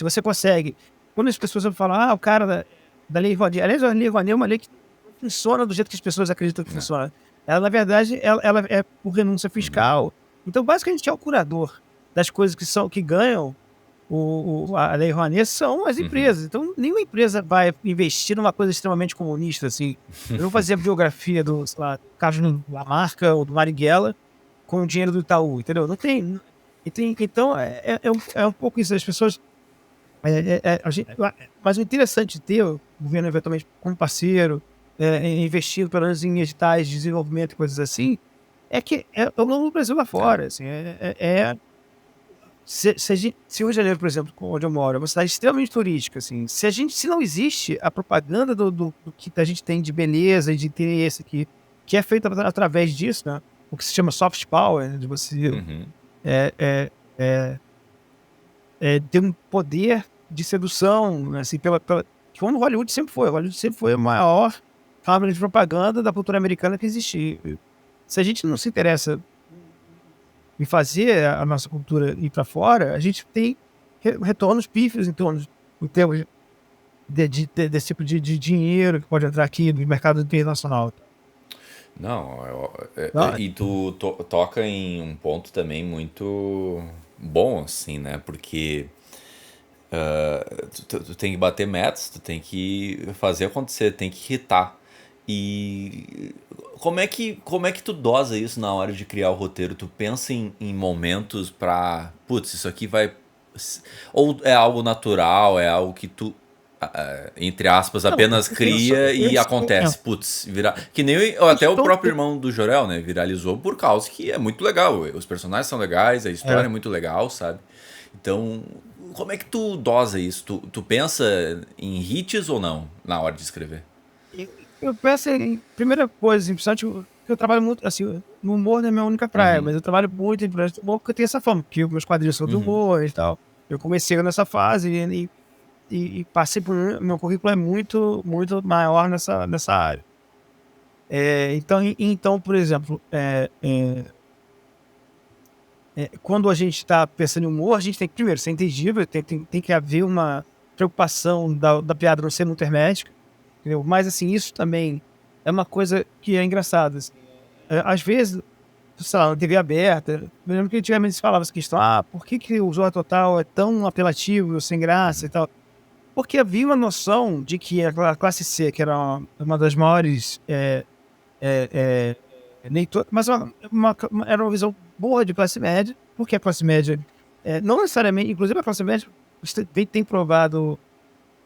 você consegue. Quando as pessoas falam, o cara da Lei Rouanet. Aliás, a Lei Rouanet é uma lei que não funciona do jeito que as pessoas acreditam que Né. funciona. Ela, na verdade, ela é por renúncia Uhum. fiscal. Então, basicamente, é o curador das coisas que ganham a Lei Rouanet são as Uhum. empresas. Então, nenhuma empresa vai investir numa coisa extremamente comunista, assim. Eu não fazia a biografia do, sei lá, Carlos Lamarca ou do Marighella com o dinheiro do Itaú, entendeu? Não tem. Então, é um pouco isso. As pessoas. Mas o interessante de ter o governo eventualmente como parceiro, investindo pelo menos em editais de desenvolvimento e coisas assim, é que é o nome do Brasil lá É. fora. Assim, se o Rio de Janeiro, por exemplo, onde eu moro, é uma cidade extremamente turística, assim, se não existe a propaganda do que a gente tem de beleza e de interesse aqui, que é feita através disso, né? O que se chama soft power, né, de você Uhum. é, é, é, ter um poder de sedução, né, assim, como Hollywood sempre foi a maior fábrica de propaganda da cultura americana que existiu. Se a gente não se interessa em fazer a nossa cultura ir para fora, a gente tem retornos pífios em termos desse tipo de dinheiro que pode entrar aqui no mercado internacional. Não, Tá? e tu toca em um ponto também muito bom, assim, né? Porque tu tem que bater metas, tu tem que fazer acontecer, tem que hitar. E como é que tu dosa isso na hora de criar o roteiro? Tu pensa em momentos pra, putz, isso aqui vai. Ou é algo natural, é algo que tu, entre aspas, Não, apenas cria e acontece. Putz, que nem até o estou, próprio irmão do Jorel, né? Viralizou por causa que é muito legal. Os personagens são legais, a história é, é muito legal, sabe? Então, como é que tu dosa isso? Tu pensa em hits ou não na hora de escrever? eu penso em primeira coisa, assim, principalmente eu trabalho muito, assim, no humor não é minha única praia, Uhum, mas eu trabalho muito em projetos de humor porque eu tenho essa fama, porque os meus quadrinhos são de uhum, humor e tal. Eu comecei nessa fase e passei por. Meu currículo é muito, muito maior nessa área. Então, por exemplo, quando a gente está pensando em humor, a gente tem que, primeiro, ser inteligível, tem que haver uma preocupação da piada não ser muito hermética, entendeu? Mas, assim, isso também é uma coisa que é engraçada. Assim. Às vezes, sei lá, na TV aberta, eu lembro que antigamente se falava essa questão, por que o Zorra Total é tão apelativo, sem graça e uhum. tal? Porque havia uma noção de que a classe C, que era uma das maiores, nem to mas era uma visão boa de classe média, porque a classe média, não necessariamente inclusive a classe média tem provado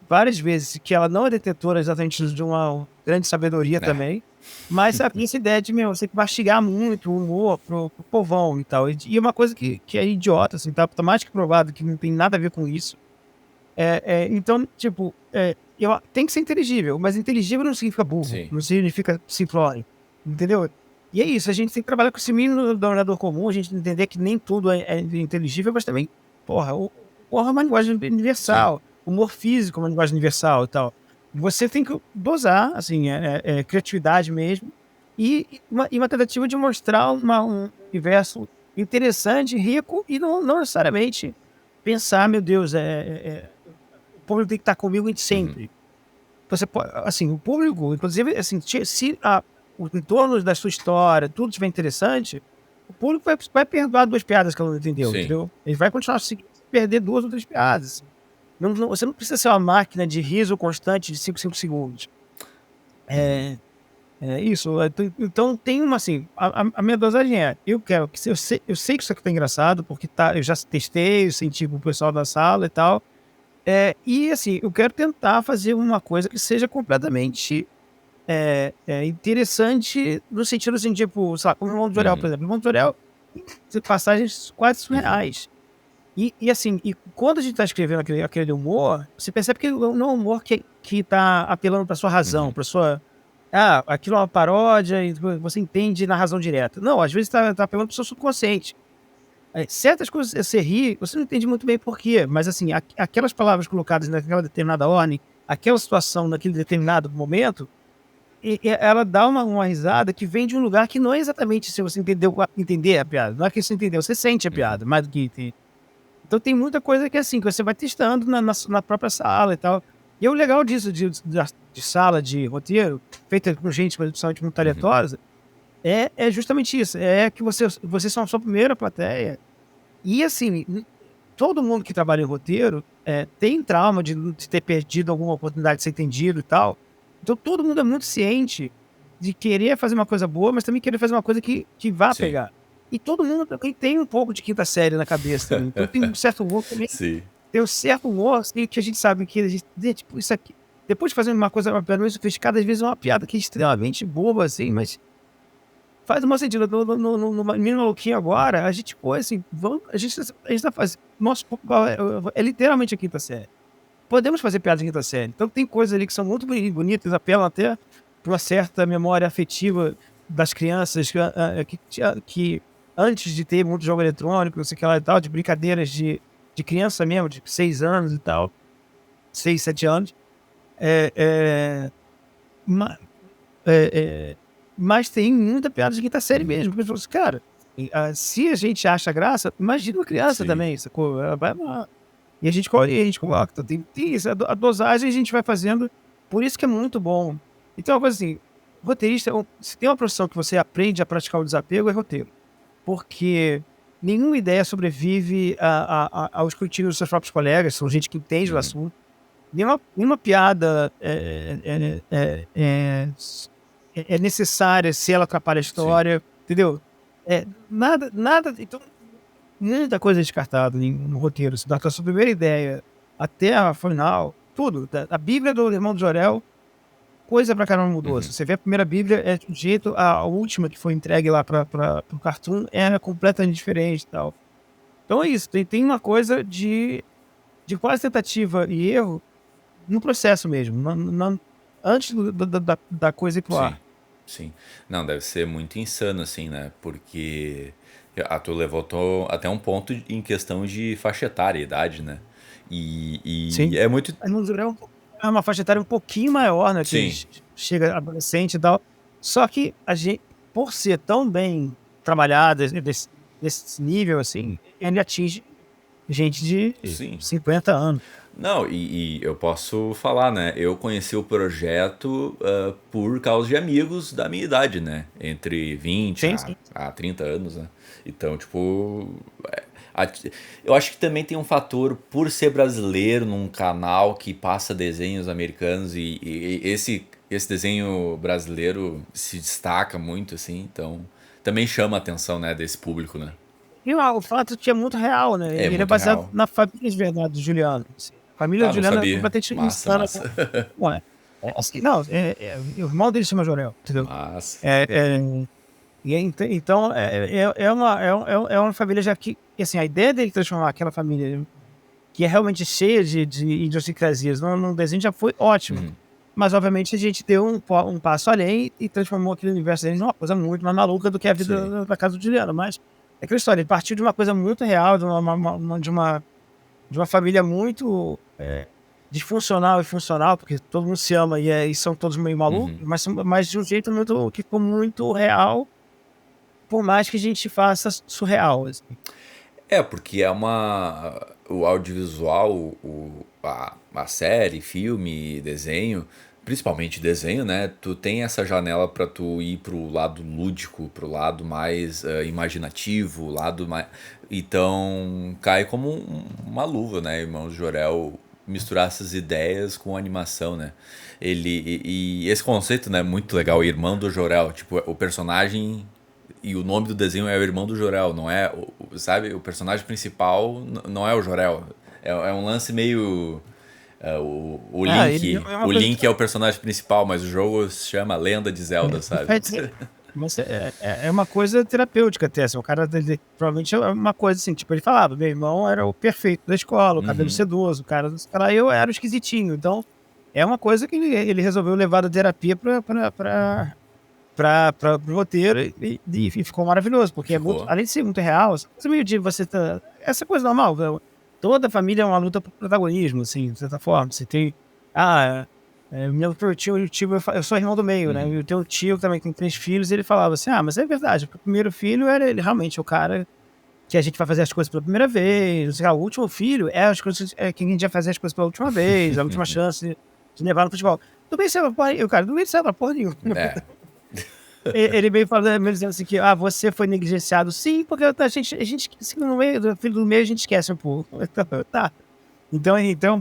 várias vezes que ela não é detetora exatamente de uma grande sabedoria É. também, mas sabe, essa ideia de, meu, você tem que mastigar muito o humor pro povão e tal, e é uma coisa que é idiota, assim, tá mais que provado que não tem nada a ver com isso. Então, tipo, tem que ser inteligível, mas inteligível não significa burro, Sim. não significa simplório, entendeu? E é isso, a gente tem que trabalhar com esse mínimo denominador comum, a gente entender que nem tudo é inteligível, mas também, porra, porra é uma linguagem Sim. universal, humor físico é uma linguagem universal e tal. Você tem que dosar, assim, criatividade mesmo, e uma tentativa de mostrar um universo interessante, rico, e não necessariamente pensar, meu Deus, o público tem que estar comigo Uhum. sempre. Você pode, assim, o público, inclusive, assim, se o entorno da sua história, tudo estiver interessante, o público vai perdoar duas piadas que ela não entendeu, Sim. entendeu? Ele vai continuar se perder duas ou três piadas. Você não precisa ser uma máquina de riso constante de 5 segundos. Uhum. É, isso. Então tem uma assim, a minha dosagem eu quero que eu sei que isso aqui tá engraçado, porque eu já testei, eu senti o pessoal da sala e tal. E assim, eu quero tentar fazer uma coisa que seja completamente interessante no sentido assim, tipo, sei lá, como o Irmão do Jorel, por Uhum. exemplo. O Irmão do Jorel tem passagens quase Uhum. surreais. E assim, quando a gente tá escrevendo aquele humor, você percebe que não é um humor que tá apelando pra sua razão, Uhum. pra sua. Aquilo é uma paródia e você entende na razão direta. Não, às vezes tá apelando pro seu subconsciente. certas coisas você ri, você não entende muito bem por quê, mas assim, aquelas palavras colocadas naquela determinada ordem, aquela situação naquele determinado momento, e ela dá uma risada que vem de um lugar que não é exatamente se você entender a piada, não é que você entendeu, você sente a Uhum. piada, mais do que entender. Então tem muita coisa que é assim, que você vai testando na própria sala e tal. E o legal disso, de sala de roteiro, feita por gente principalmente muito Uhum. talentosa, é justamente isso. É que vocês são a sua primeira plateia. E assim, todo mundo que trabalha em roteiro tem trauma de ter perdido alguma oportunidade de ser entendido e tal. Então todo mundo é muito ciente de querer fazer uma coisa boa, mas também querer fazer uma coisa que vá Sim. pegar. E todo mundo também tem um pouco de quinta série na cabeça também. Então tem um certo humor também. Sim. Tem um certo humor assim, que a gente sabe que tipo, isso aqui. Depois de fazer uma coisa, uma piada muito sofisticada, às vezes é uma piada que é extremamente boba, assim, mas faz um sentido. No Menino Maluquinho agora, a gente, pô, assim, a gente tá fazendo. Nosso é literalmente a quinta série. Podemos fazer piada de quinta série. Então tem coisas ali que são muito bonitas, apelam até para uma certa memória afetiva das crianças que antes de ter muito jogo eletrônico, não sei o que lá e tal, de brincadeiras de criança mesmo, de 6 anos e tal, 6, 7 anos. É, é, ma- mas tem muita piada de quinta série Uhum. mesmo. Porque, cara, se a gente acha graça, imagina uma criança Sim. também, sacou? Ela vai amar. E a gente coloca. Então, tem isso, a dosagem a gente vai fazendo. Por isso que é muito bom. Então, uma coisa assim, roteirista, se tem uma profissão que você aprende a praticar o desapego, é roteiro. Porque nenhuma ideia sobrevive ao escrutínio dos seus próprios colegas, são gente que entende do Uhum. assunto. Nenhuma piada é necessária se ela atrapalha a Sim. história, entendeu? Nada. Então, muita coisa é descartada no roteiro. Da sua primeira ideia até a final, tudo. A Bíblia do Irmão do Jorel, coisa pra caramba mudou. Se Uhum. você vê a primeira Bíblia, é de um jeito, a última que foi entregue lá pro Cartoon era completamente diferente e tal. Então é isso, tem uma coisa de quase tentativa e erro no processo mesmo, antes da coisa ir pro Sim. ar. Sim. Não, deve ser muito insano, assim, né? Porque tu levantou até um ponto em questão de faixa etária, idade, né? E Sim. é muito. Aí no Jurel é uma faixa etária um pouquinho maior, né, que Sim. chega adolescente e tal. Só que a gente, por ser tão bem trabalhada desse nível, assim, ele atinge gente de Sim. 50 anos. Não, e eu posso falar, né? Eu conheci o projeto por causa de amigos da minha idade, né? Entre 20 Sim, a, sim. a 30 anos, né? Então, tipo. é, a- eu acho que também tem um fator por ser brasileiro num canal que passa desenhos americanos e esse desenho brasileiro se destaca muito, assim, então também chama a atenção, né, desse público, né? E o fato que é muito real, né? É Ele é muito baseado real. na família de verdade do Juliano. Assim. A família Ah, do não Juliano é sabia. completamente Massa, insana. massa. Ué, assim, não, o irmão dele se chama Jorel, entendeu? Massa. É, é, então, é uma família já que, assim, a ideia dele transformar aquela família que é realmente cheia de idiosincrasias num desenho já foi ótimo. Uhum. Mas, obviamente, a gente deu um passo além e transformou aquele universo deles numa coisa muito mais maluca do que a Sim. vida da casa do Juliano. Mas é aquela história, ele partiu de uma coisa muito real, de uma família muito disfuncional e funcional, porque todo mundo se ama e são todos meio malucos, Uhum. mas de um jeito muito, que ficou muito real, por mais que a gente faça surreal. Assim. É, porque é uma. O audiovisual, a série, filme, desenho, principalmente desenho, né? Tu tem essa janela pra tu ir pro lado lúdico, pro lado mais imaginativo, lado mais. Então cai como uma luva, né? Irmãos Jorel misturar essas ideias com animação, né? E esse conceito, né, muito legal, irmão do Jorel, tipo, o personagem e o nome do desenho é o irmão do Jorel, não é, sabe? O personagem principal não é o Jorel. É um lance meio o Ele Link, é uma o coisa. Link é o personagem principal, mas o jogo se chama Lenda de Zelda, sabe? Mas é uma coisa terapêutica até, assim, o cara, provavelmente é uma coisa assim, tipo, ele falava, meu irmão era o perfeito da escola, o cabelo Uhum. sedoso, o cara, eu era o esquisitinho, então, é uma coisa que ele resolveu levar da terapia pra para o roteiro e ficou maravilhoso, porque é muito, Ficou. além de ser muito real, essa coisa meio de você tá, essa coisa normal, toda família é uma luta por protagonismo, assim, de certa forma. Você tem, meu tio eu sou irmão do meio, né? E eu tenho um tio que também tem 3 filhos, e ele falava assim, mas é verdade, porque o primeiro filho era ele realmente o cara que a gente vai fazer as coisas pela primeira vez, não sei lá, o último filho é as coisas, que a gente vai fazer as coisas pela última vez, a última chance de levar no futebol. Tudo bem, você vai, cara, tudo bem, você vai porra nenhuma. É. Ele veio falando, me dizendo assim que, você foi negligenciado. Sim, porque a gente assim, no meio do filho do meio, a gente esquece um pouco. Tá. Então é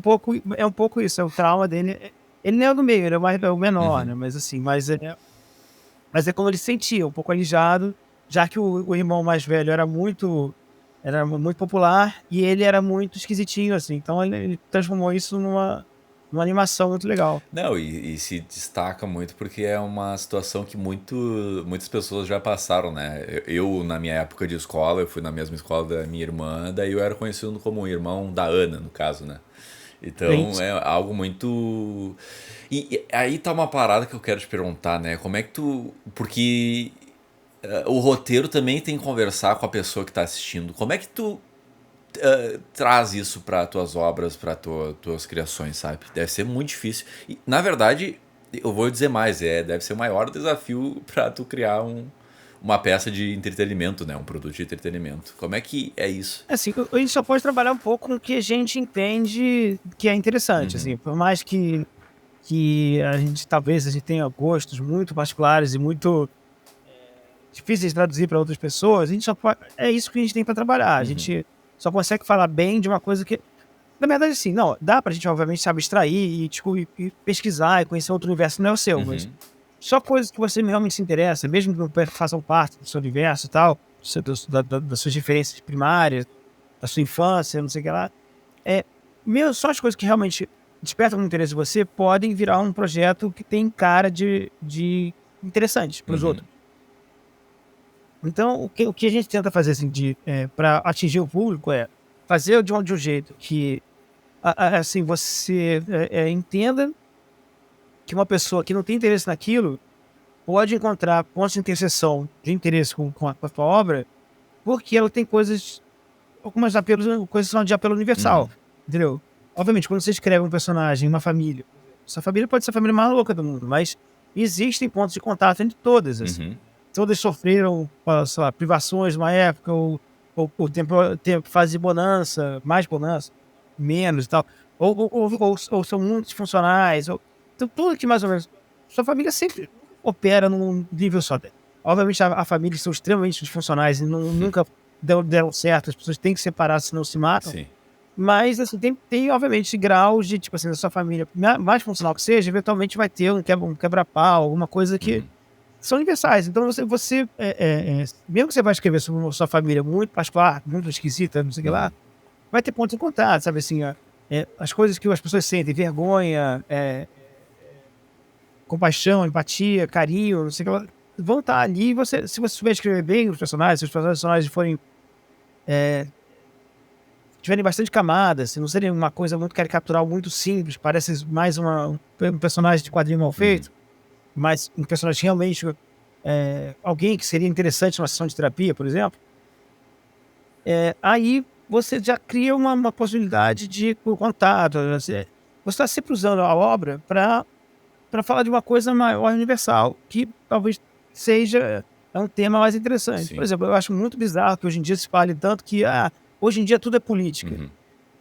um pouco isso, é o trauma dele. Ele não é o do meio, ele é o menor, né? Mas assim, mas é como ele se sentia, um pouco alijado, já que o irmão mais velho era muito popular e ele era muito esquisitinho, assim. Então ele transformou isso numa animação muito legal. Não, e se destaca muito porque é uma situação que muitas pessoas já passaram, né? Na minha época de escola, eu fui na mesma escola da minha irmã, daí eu era conhecido como o irmão da Ana, no caso, né? Então é algo muito. E aí tá uma parada que eu quero te perguntar, né? Como é que tu. Porque o roteiro também tem que conversar com a pessoa que tá assistindo. Como é que tu traz isso para tuas obras, para tuas criações, sabe? Deve ser muito difícil. E, na verdade, eu vou dizer mais, deve ser o maior desafio para tu criar uma peça de entretenimento, né? Um produto de entretenimento. Como é que é isso? Assim, a gente só pode trabalhar um pouco com o que a gente entende que é interessante, assim, por mais que talvez a gente tenha gostos muito particulares e muito difíceis de traduzir para outras pessoas, a gente só pode, é isso que a gente tem para trabalhar. A gente só consegue falar bem de uma coisa que, na verdade, assim, não, dá pra gente, obviamente, se abstrair e, tipo, e pesquisar e conhecer outro universo que não é o seu, mas só coisas que você realmente se interessa, mesmo que não façam parte do seu universo e tal, das suas referências primárias, da sua infância, não sei o que lá, mesmo só as coisas que realmente despertam o interesse de você podem virar um projeto que tem cara de interessante para os outros. Então, o que a gente tenta fazer assim, para atingir o público é fazer de um jeito que assim, você entenda que uma pessoa que não tem interesse naquilo pode encontrar pontos de interseção de interesse com a tua obra, porque ela tem coisas, algumas coisas são de apelo universal, entendeu? Obviamente, quando você escreve um personagem, uma família, essa família pode ser a família mais louca do mundo, mas existem pontos de contato entre todas, assim. Todas sofreram, sei lá, privações numa época, ou tempo fase de bonança, mais bonança, menos e tal, ou são muito disfuncionais, então tudo que mais ou menos, sua família sempre opera num nível só. Obviamente a família são extremamente disfuncionais e nunca deram certo, as pessoas têm que separar, senão se matam. Sim. Mas, assim, tem obviamente graus de, tipo assim, da sua família, mais funcional que seja, eventualmente vai ter um quebra-pau, alguma coisa que são universais. Então você mesmo que você vai escrever sobre uma sua família muito particular, muito esquisita, não sei o que lá, vai ter pontos em contato, sabe assim, as coisas que as pessoas sentem, vergonha, compaixão, empatia, carinho, não sei o que lá, vão estar ali. Se você souber escrever bem os personagens, se os personagens forem tiverem bastante camadas, se não serem uma coisa muito caricatural, muito simples, parece mais um personagem de quadrinho mal feito, mas um personagem realmente alguém que seria interessante numa sessão de terapia, por exemplo, aí você já cria uma possibilidade de contato. Você está sempre usando a obra para falar de uma coisa maior, universal, que talvez seja um tema mais interessante. Sim. Por exemplo, eu acho muito bizarro que hoje em dia se fale tanto que hoje em dia tudo é política.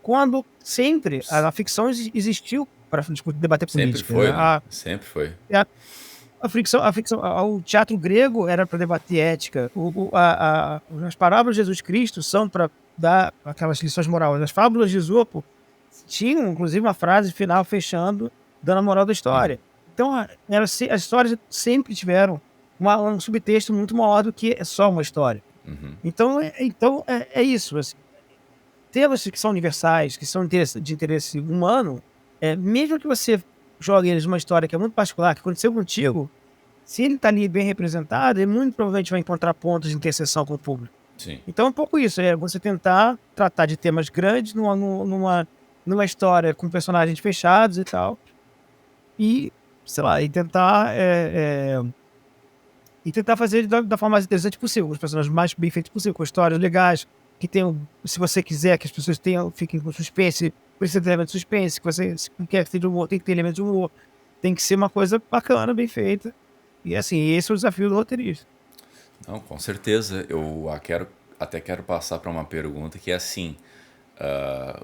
Quando sempre a ficção existiu para debater Sempre política. foi, né? Sempre foi. A ficção, o teatro grego era para debater ética. As parábolas de Jesus Cristo são para dar aquelas lições morais. As fábulas de Esopo tinham, inclusive, uma frase final fechando, dando a moral da história. Então, as histórias sempre tiveram um subtexto muito maior do que só uma história. Então, é isso. Assim. Temas que são universais, que são de interesse humano, mesmo que você jogue eles numa história que é muito particular, que aconteceu contigo, se ele está ali bem representado, ele muito provavelmente vai encontrar pontos de interseção com o público. Sim. Então é um pouco isso, você tentar tratar de temas grandes numa história com personagens fechados e tal, e, sei lá, e tentar e tentar fazer da forma mais interessante possível, com os personagens mais bem feitos possível, com histórias legais, que tenham, se você quiser que as pessoas fiquem com suspense, precisa ter elemento de suspense, que você se quer que tenha de humor, tem que ter elemento de humor, tem que ser uma coisa bacana, bem feita. E assim, esse é o desafio do roteirista. Não, com certeza. Eu até quero passar para uma pergunta que é assim: ah,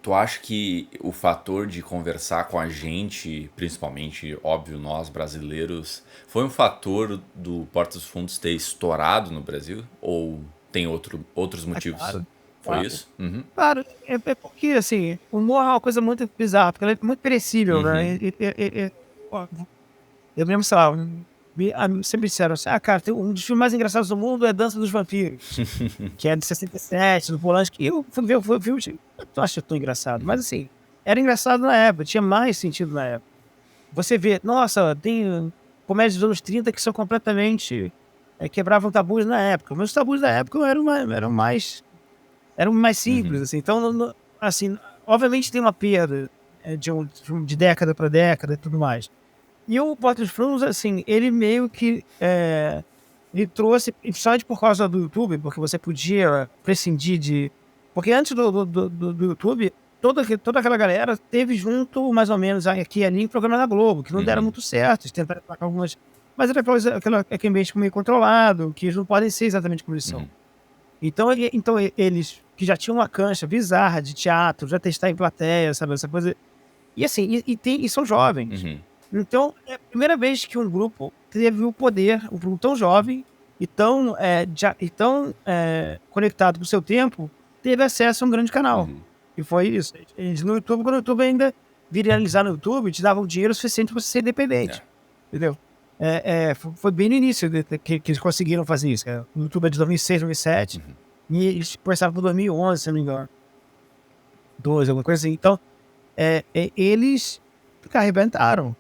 tu acha que o fator de conversar com a gente, principalmente, óbvio, nós brasileiros, foi um fator do Porta dos Fundos ter estourado no Brasil? Ou tem outros É motivos? claro, Foi claro. isso? Uhum. Claro, é porque, assim, o humor é uma coisa muito bizarra, porque ela é muito perecível, né? Uhum. Ó, eu mesmo, sei lá, sempre disseram assim, cara, um dos filmes mais engraçados do mundo é Dança dos Vampiros, que é de 67, do Polanski. E eu fui ver o filme, eu acho tão engraçado. Mas, assim, era engraçado na época, tinha mais sentido na época. Você vê, nossa, tem comédias dos anos 30 que são completamente... quebravam tabus na época. Mas os tabus da época eram mais simples, Uhum. assim. Então, assim, obviamente tem uma perda de década para década e tudo mais. E o Porta dos Fundos, assim, ele meio que ele trouxe, principalmente por causa do YouTube, porque você podia prescindir de... Porque antes do YouTube, toda aquela galera teve junto, mais ou menos, aqui e ali, em programa da Globo, que não deram Uhum. muito certo, eles tentaram colocar algumas... Mas era aquele ambiente meio controlado, que eles não podem ser exatamente como eles são. Uhum. Então, eles que já tinham uma cancha bizarra de teatro, já testar em plateia, sabe, essa coisa. E assim, e são jovens. Uhum. Então, é a primeira vez que um grupo teve o poder, um grupo tão jovem e tão conectado com o seu tempo, teve acesso a um grande canal. Uhum. E foi isso. Eles no YouTube, quando o YouTube ainda viralizar no YouTube, te davam dinheiro suficiente para você ser independente. É. Entendeu? Foi bem no início que eles conseguiram fazer isso. O YouTube é de 2006, 2007. E eles começaram por 2011, se não me engano. 12, alguma coisa assim. Então, eles arrebentaram.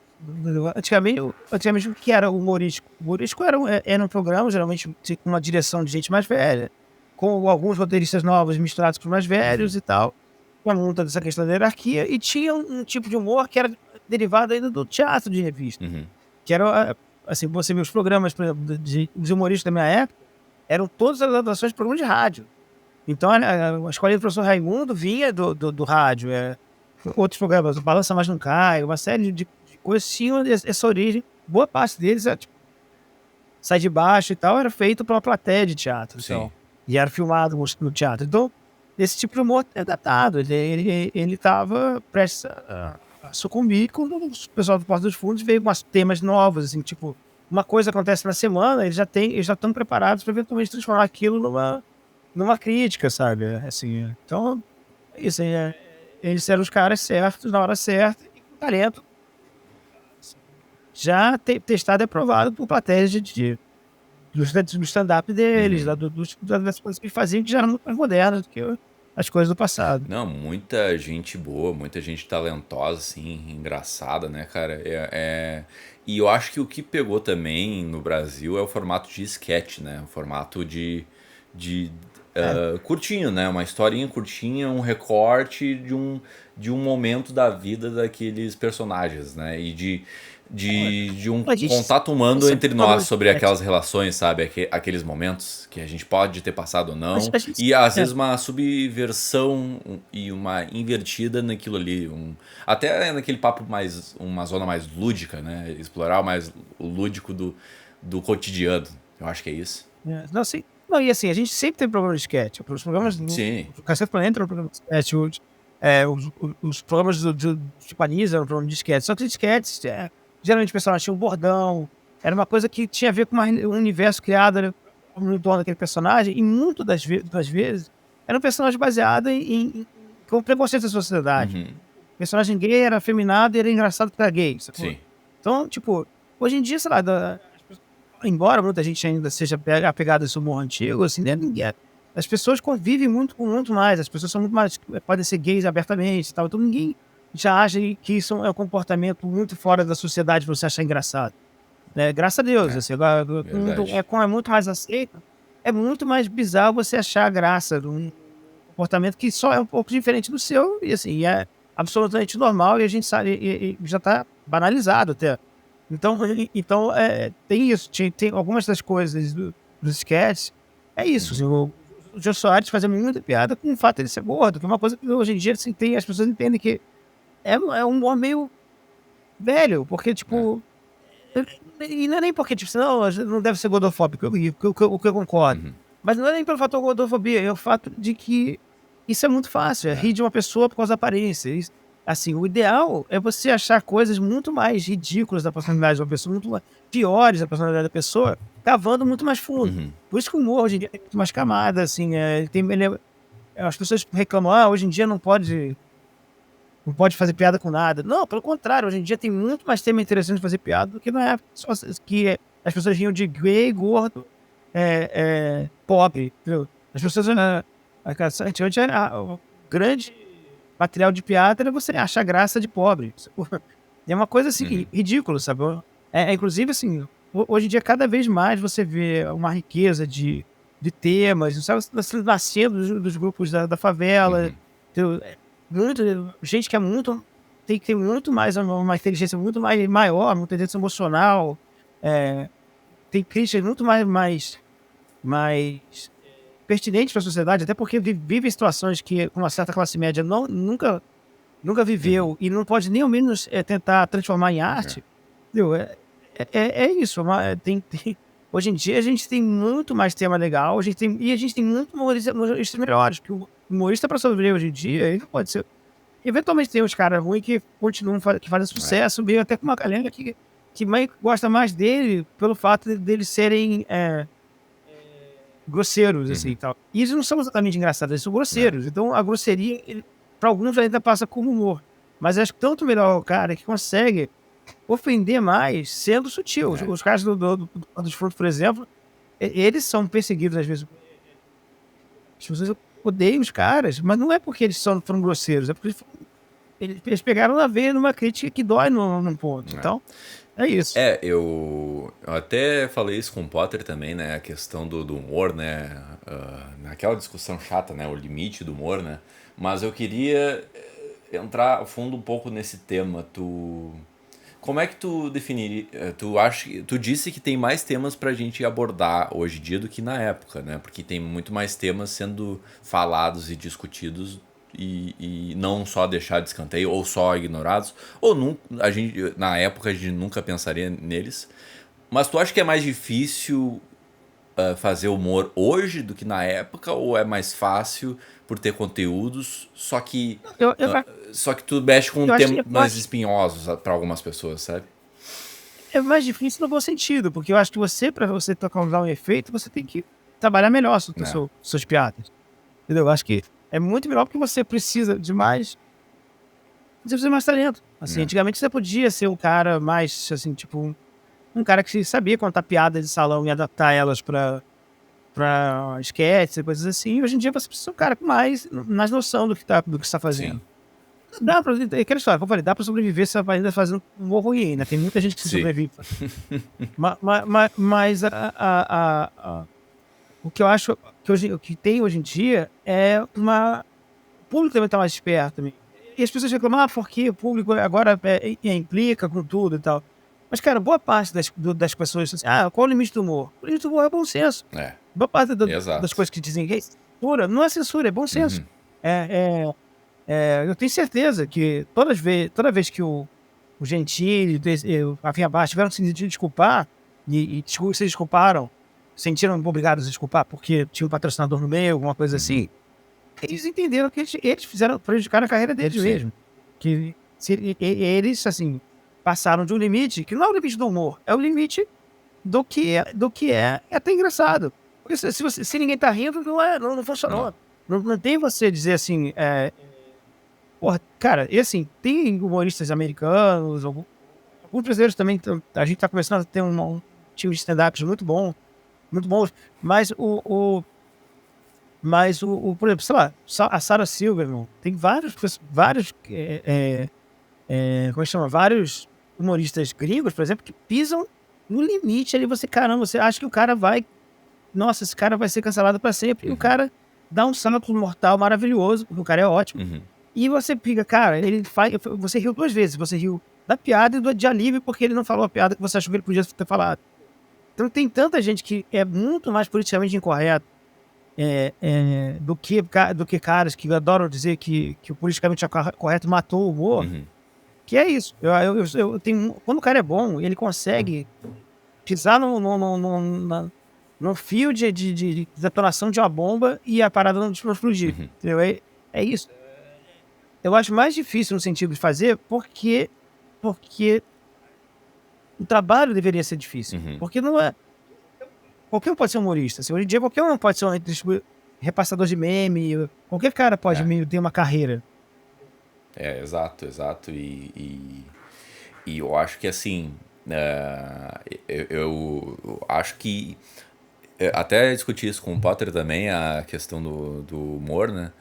Antigamente, o que era o humorístico? O humorístico era um programa, geralmente, com uma direção de gente mais velha, com alguns roteiristas novos misturados com os mais velhos e tal, com muita dessa questão da hierarquia, e tinha um tipo de humor que era derivado ainda do teatro de revista. Uhum. Que era, assim, você vê os programas, por exemplo, de humoristas da minha época, eram todas as adaptações de programas de rádio. Então, a escolinha do professor Raimundo vinha do rádio. Outros programas, o Balança Mais Não Cai, uma série de coisas tinham essa origem. Boa parte deles, tipo, Sai de Baixo e tal, era feito para uma plateia de teatro. Sim. Então, e era filmado no teatro. Então, esse tipo de humor é datado. Ele estava prestes a sucumbir quando o pessoal do Porta dos Fundos veio com temas novos, assim, tipo, uma coisa acontece na semana, eles já estão preparados para eventualmente transformar aquilo numa crítica, sabe? Assim, então, isso aí eles eram os caras certos, na hora certa, e com talento já testado e aprovado por plateias do stand-up deles, das coisas que eles faziam, que já eram muito mais modernas do que as coisas do passado. Não, muita gente boa, muita gente talentosa, assim, engraçada, né, cara? E eu acho que o que pegou também no Brasil é o formato de sketch, né? O formato de É, curtinho, né? Uma historinha curtinha, um recorte de um momento da vida daqueles personagens, né? E de um a gente contato humano sempre entre falou nós de sobre sketch. aquelas relações, sabe? Aqueles momentos que a gente pode ter passado ou não. A gente, E às é, vezes uma subversão e uma invertida naquilo ali. Até naquele papo mais. Uma zona mais lúdica, né? Explorar mais o lúdico do cotidiano. Eu acho que é isso. não, assim, não, e assim, a gente sempre tem programa de sketch. Os programas Sim. do Cacete Planeta eram programa de sketch. Os programas de Paniza eram um programa de sketch. Só que os sketches, geralmente o personagem tinha um bordão. Era uma coisa que tinha a ver com um universo criado, né, em torno daquele personagem. E muito das vezes era um personagem baseado com preconceito da sociedade. Uhum. O personagem gay era afeminado e era engraçado porque era gay, sacou? Sim. Então, tipo, hoje em dia, sei lá, embora muita gente ainda seja apegada a esse humor antigo, assim, né, as pessoas convivem muito mais, as pessoas são muito mais, podem ser gays abertamente e tal, então ninguém já acha que isso é um comportamento muito fora da sociedade pra você achar engraçado, né? Graças a Deus, É, assim, agora, verdade. como é muito mais aceito, é muito mais bizarro você achar graça de um comportamento que só é um pouco diferente do seu, e assim, é absolutamente normal, e a gente sabe, e já tá banalizado até. Então tem isso. Tem algumas das coisas dos sketches. É isso. Assim, o Jô Soares fazia muita piada com o fato de ele ser gordo, que é uma coisa que hoje em dia assim, as pessoas entendem que é um humor meio velho, porque, É. tipo. E não é nem porque, tipo, não deve ser gordofóbico, o que eu concordo. Uhum. Mas não é nem pelo fator gordofobia, é o fato de que isso é muito fácil, é É. rir de uma pessoa por causa da aparência. Assim, o ideal é você achar coisas muito mais ridículas da personalidade de uma pessoa, muito piores da personalidade da pessoa, cavando muito mais fundo. Uhum. Por isso que o humor hoje em dia tem muito mais camada, assim, as pessoas reclamam, hoje em dia não pode fazer piada com nada. Não, pelo contrário, hoje em dia tem muito mais tema interessante de fazer piada do que na época que as pessoas riam de gay, gordo, pobre, entendeu? As pessoas, antigamente, o grande material de piada era você achar graça de pobre. É uma coisa, assim, Uhum. ridícula, sabe? Inclusive, assim, hoje em dia, cada vez mais você vê uma riqueza de temas, sabe? Nascendo dos grupos da favela, Uhum. entendeu? Gente que tem que ter muito mais uma inteligência muito maior, uma inteligência emocional, tem críticas muito mais pertinentes para a sociedade, até porque vive situações que uma certa classe média nunca Uhum. viveu e não pode nem ao menos tentar transformar em É. arte. Entendeu? É isso. Hoje em dia a gente tem muito mais tema legal, a gente tem muito humoristas melhores, porque o humorista para sobreviver hoje em dia, ele não pode ser. Eventualmente tem os caras ruins que continuam, que fazem É. sucesso, meio até com uma galera que gosta mais dele pelo fato deles serem grosseiros, assim, e Uhum. tal. E eles não são exatamente engraçados, eles são É. grosseiros. Então a grosseria, para alguns ainda passa como humor. Mas acho que tanto melhor o cara que consegue ofender mais sendo sutil. Os, É. os caras dos Frutos, por exemplo, eles são perseguidos às vezes. As pessoas odeiam os caras, mas não é porque eles foram grosseiros, é porque eles pegaram na veia numa crítica que dói num ponto. É. Então, é isso. Eu até falei isso com o Potter também, né? A questão do humor, né? Naquela discussão chata, né? O limite do humor, né? Mas eu queria entrar a fundo um pouco nesse tema. Como é que tu definiria? Tu disse que tem mais temas pra gente abordar hoje em dia do que na época, né? Porque tem muito mais temas sendo falados e discutidos e não só deixar de escanteio ou só ignorados, ou na época a gente nunca pensaria neles. Mas tu acha que é mais difícil fazer humor hoje do que na época, ou é mais fácil por ter conteúdos, Eu, eu, só que tu mexe com eu acho, eu temas acho espinhosos pra algumas pessoas, sabe? é mais difícil no bom sentido, porque eu acho que para você causar um efeito, você tem que trabalhar melhor Né? suas piadas. Entendeu? Eu acho que é muito melhor porque você precisa de mais talento. Assim, Né? antigamente você podia ser um cara mais, assim, tipo, um cara que sabia contar piadas de salão e adaptar elas pra esquetes e coisas assim. Hoje em dia você precisa ser um cara com mais noção do que está Sim. fazendo. Dá pra, é aquela história, como eu falei, dá pra sobreviver se ainda fazendo um humor ruim ainda. Tem muita gente que Sim. sobrevive. Mas o que eu acho o que tem hoje em dia é o público também tá mais esperto também. E as pessoas reclamam, porque o público agora implica com tudo e tal. Mas, cara, boa parte das pessoas, assim, qual o limite do humor? O limite do humor é bom senso. É. Boa parte das Exato. coisas que dizem que é censura, não é censura, é bom senso. Uhum. É, é, eu tenho certeza que toda vez que o Gentili, o Rafinha Bastos tiveram que se desculpar, e se desculparam, sentiram obrigados a se desculpar porque tinha um patrocinador no meio, alguma coisa Uhum. assim, eles entenderam que eles fizeram prejudicar a carreira deles Sim. mesmo. Que eles, assim, passaram de um limite que não é o limite do humor, é o limite do que é até engraçado. Porque se ninguém tá rindo, não Não. funcionou. Não tem você dizer assim, porra, cara, e assim, tem humoristas americanos, alguns brasileiros também, a gente tá começando a ter um time de stand-ups muito bons, mas por exemplo, sei lá, a Sarah Silverman, tem vários, como é que chama? Vários humoristas gringos, por exemplo, que pisam no limite ali, caramba, você acha que o cara nossa, esse cara vai ser cancelado pra sempre, e o Uhum. cara dá um salto mortal maravilhoso, porque o cara é ótimo, Uhum. e você fica, cara, você riu 2 vezes. Você riu da piada e de alívio, porque ele não falou a piada que você achou que ele podia ter falado. Então tem tanta gente que é muito mais politicamente incorreto do que caras que adoram dizer que o politicamente correto matou o humor, Uhum. que é isso. Eu tenho, quando o cara é bom, ele consegue pisar no fio de detonação de uma bomba e a parada não explodir. Uhum. Entendeu? É isso. Eu acho mais difícil no sentido de fazer porque o trabalho deveria ser difícil. Uhum. Porque não é. Qualquer um pode ser humorista. Assim, hoje em dia, qualquer um pode ser um repassador de meme. Qualquer cara pode ter uma carreira. Exato, exato. E eu acho que assim. Eu acho que. Até discuti isso com o Potter também, a questão do humor, né?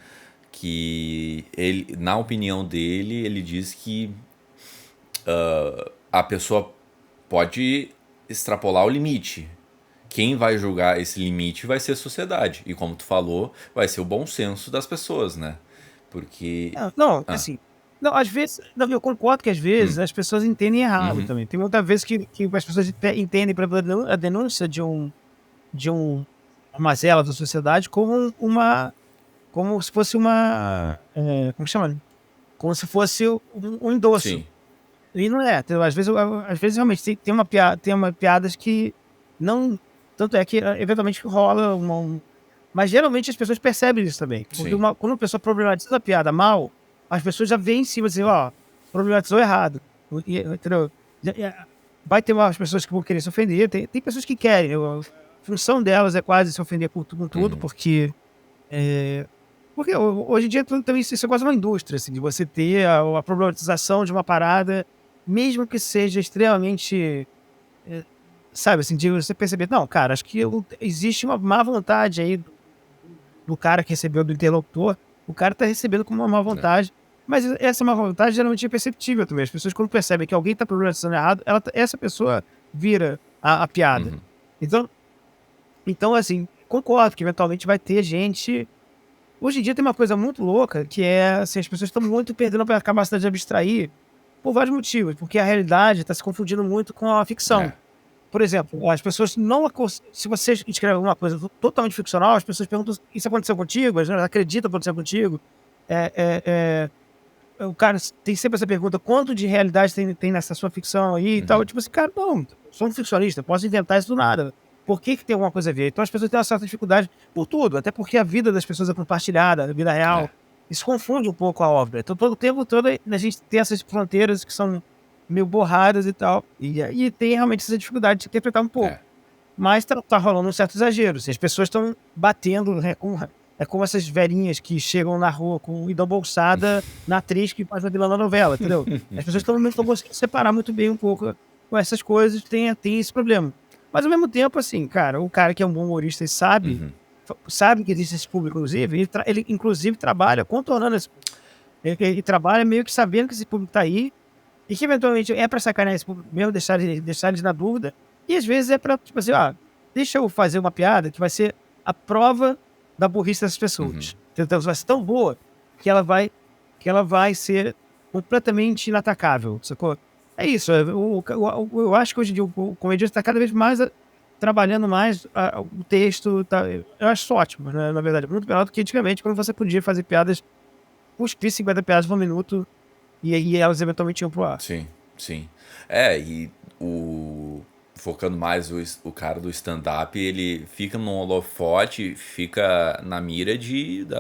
Que ele, na opinião dele, ele diz que a pessoa pode extrapolar o limite. Quem vai julgar esse limite vai ser a sociedade. E como tu falou, vai ser o bom senso das pessoas, né? Porque. Não, Ah, assim. Não, às vezes. Não, eu concordo que às vezes as pessoas entendem errado uhum, também. Tem muitas vezes que as pessoas entendem a denúncia de uma mazela da sociedade como como se fosse como que chama? Como se fosse um endosso. sim. E não é. Então, às vezes realmente tem uma piadas que não. Tanto é que eventualmente rola mas geralmente as pessoas percebem isso também. Porque Sim. quando a pessoa problematiza a piada mal, as pessoas já vêm em cima e dizem, ó, problematizou errado. Entendeu? Vai ter umas pessoas que vão querer se ofender, tem pessoas que querem. A função delas é quase se ofender com tudo, Uhum. porque hoje em dia também isso é quase uma indústria, assim, de você ter a problematização de uma parada, mesmo que seja extremamente, sabe, assim, de você perceber, não, cara, acho que existe uma má vontade aí do cara que recebeu do interlocutor, o cara tá recebendo como uma má É. vontade, mas essa má vontade geralmente é perceptível também. As pessoas, quando percebem que alguém tá problematizando errado, essa pessoa vira a piada. Uhum. Então, assim, concordo que eventualmente vai ter gente. Hoje em dia tem uma coisa muito louca, que é, assim, as pessoas estão muito perdendo a capacidade de abstrair por vários motivos, porque a realidade está se confundindo muito com a ficção. É. Por exemplo, as pessoas não. Se você escreve alguma coisa totalmente ficcional, as pessoas perguntam: isso aconteceu contigo? Elas acreditam que aconteceu contigo? O cara tem sempre essa pergunta: quanto de realidade tem nessa sua ficção aí e tal? Uhum. Tipo assim, cara, não, sou um ficcionista, posso inventar isso do nada. Por que tem alguma coisa a ver? Então as pessoas têm uma certa dificuldade por tudo, até porque a vida das pessoas é compartilhada, a vida real. É. Isso confunde um pouco a obra. Então, todo o tempo todo a gente tem essas fronteiras que são meio borradas e tal. E tem realmente essa dificuldade de interpretar um pouco. É. Mas tá rolando um certo exagero. Assim, as pessoas estão batendo, né, é como essas velhinhas que chegam na rua e dão bolsada na atriz que faz a vilã da novela, entendeu? As pessoas não estão conseguindo separar muito bem um pouco com essas coisas, tem esse problema. Mas ao mesmo tempo, assim, cara, o cara que é um bom humorista e Uhum. sabe que existe esse público, inclusive, ele inclusive trabalha contornando esse público. Ele trabalha meio que sabendo que esse público tá aí e que eventualmente é pra sacanear esse público mesmo, deixar eles na dúvida. E às vezes é pra, tipo assim, deixa eu fazer uma piada que vai ser a prova da burrice dessas Uhum. pessoas. Então, vai ser tão boa que ela vai ser completamente inatacável, sacou? É isso. Eu acho que hoje em dia o comediante está cada vez mais trabalhando mais o texto. Tá, eu acho isso ótimo, né, na verdade. Muito melhor do que antigamente, quando você podia fazer piadas, cuspir 50 piadas por minuto e elas eventualmente iam pro ar. Sim, sim. E o. Focando mais o cara do stand-up, ele fica no holofote, fica na mira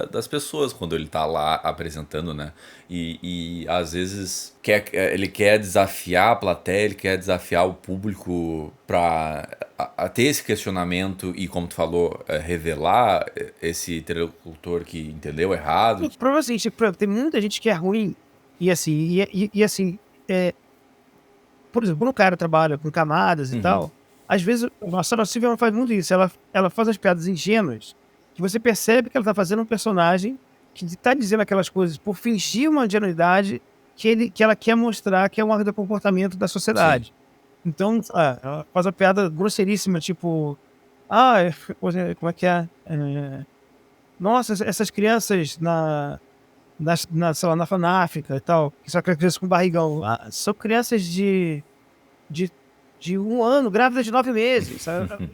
das pessoas quando ele tá lá apresentando, né? E às vezes ele quer desafiar a plateia, ele quer desafiar o público pra a ter esse questionamento e, como tu falou, revelar esse interlocutor que entendeu errado. O problema é o seguinte, tem muita gente que é ruim assim, por exemplo, quando o cara trabalha com camadas e Uhum, tal, às vezes a Sarah Silverman faz muito isso. Ela faz as piadas ingênuas que você percebe que ela tá fazendo um personagem que tá dizendo aquelas coisas por fingir uma ingenuidade que ela quer mostrar que é um ato do comportamento da sim. sociedade. Então, ela faz uma piada grosseiríssima, tipo, como é que é? Nossa, essas crianças sei lá, na África e tal, que são crianças com barrigão. São crianças de, de 1 ano, grávidas de 9 meses, sabe?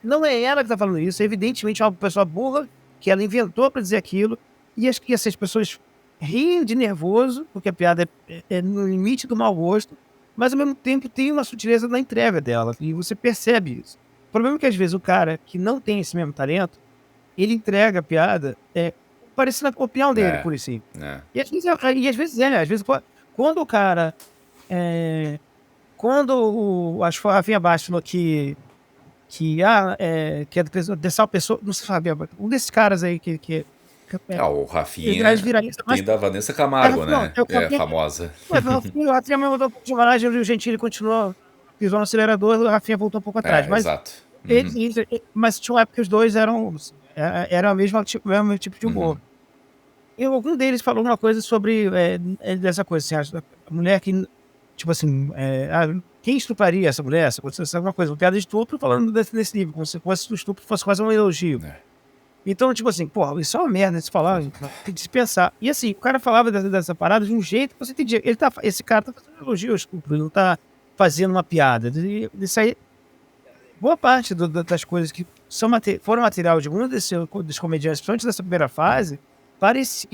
Não é ela que tá falando isso, evidentemente é uma pessoa burra que ela inventou para dizer aquilo, e essas pessoas riem de nervoso, porque a piada é no limite do mau gosto, mas ao mesmo tempo tem uma sutileza na entrega dela, e você percebe isso. O problema é que às vezes o cara que não tem esse mesmo talento, ele entrega a piada parecendo a opinião dele, por isso. É. E às vezes quando o cara. Quando acho que foi a Rafinha Bastos falou que é dessa pessoa, não sei sabe, um desses caras aí que O Rafinha viraliza, tem da Vanessa Camargo, não, né? Famosa. O Rafinha mudou um pouco de maragem, o Gentili continuou, pisou no acelerador, o Rafinha voltou um pouco atrás. Mas, exato. mas tinha uma época que os dois eram o mesmo tipo de humor. E algum deles falou uma coisa sobre dessa coisa, assim, a mulher que, tipo assim, quem estupraria essa mulher? Essa uma coisa, uma piada de estupro falando desse nível, como se fosse o estupro fosse quase um elogio. Então, tipo assim, pô, isso é uma merda de se falar, tem de se pensar. E assim, o cara falava dessa parada de um jeito que você entendia. Esse cara tá fazendo elogio ao estupro, ele não tá fazendo uma piada. Isso aí, boa parte das coisas que foram material de muitos desses comediantes, principalmente dessa primeira fase, parecia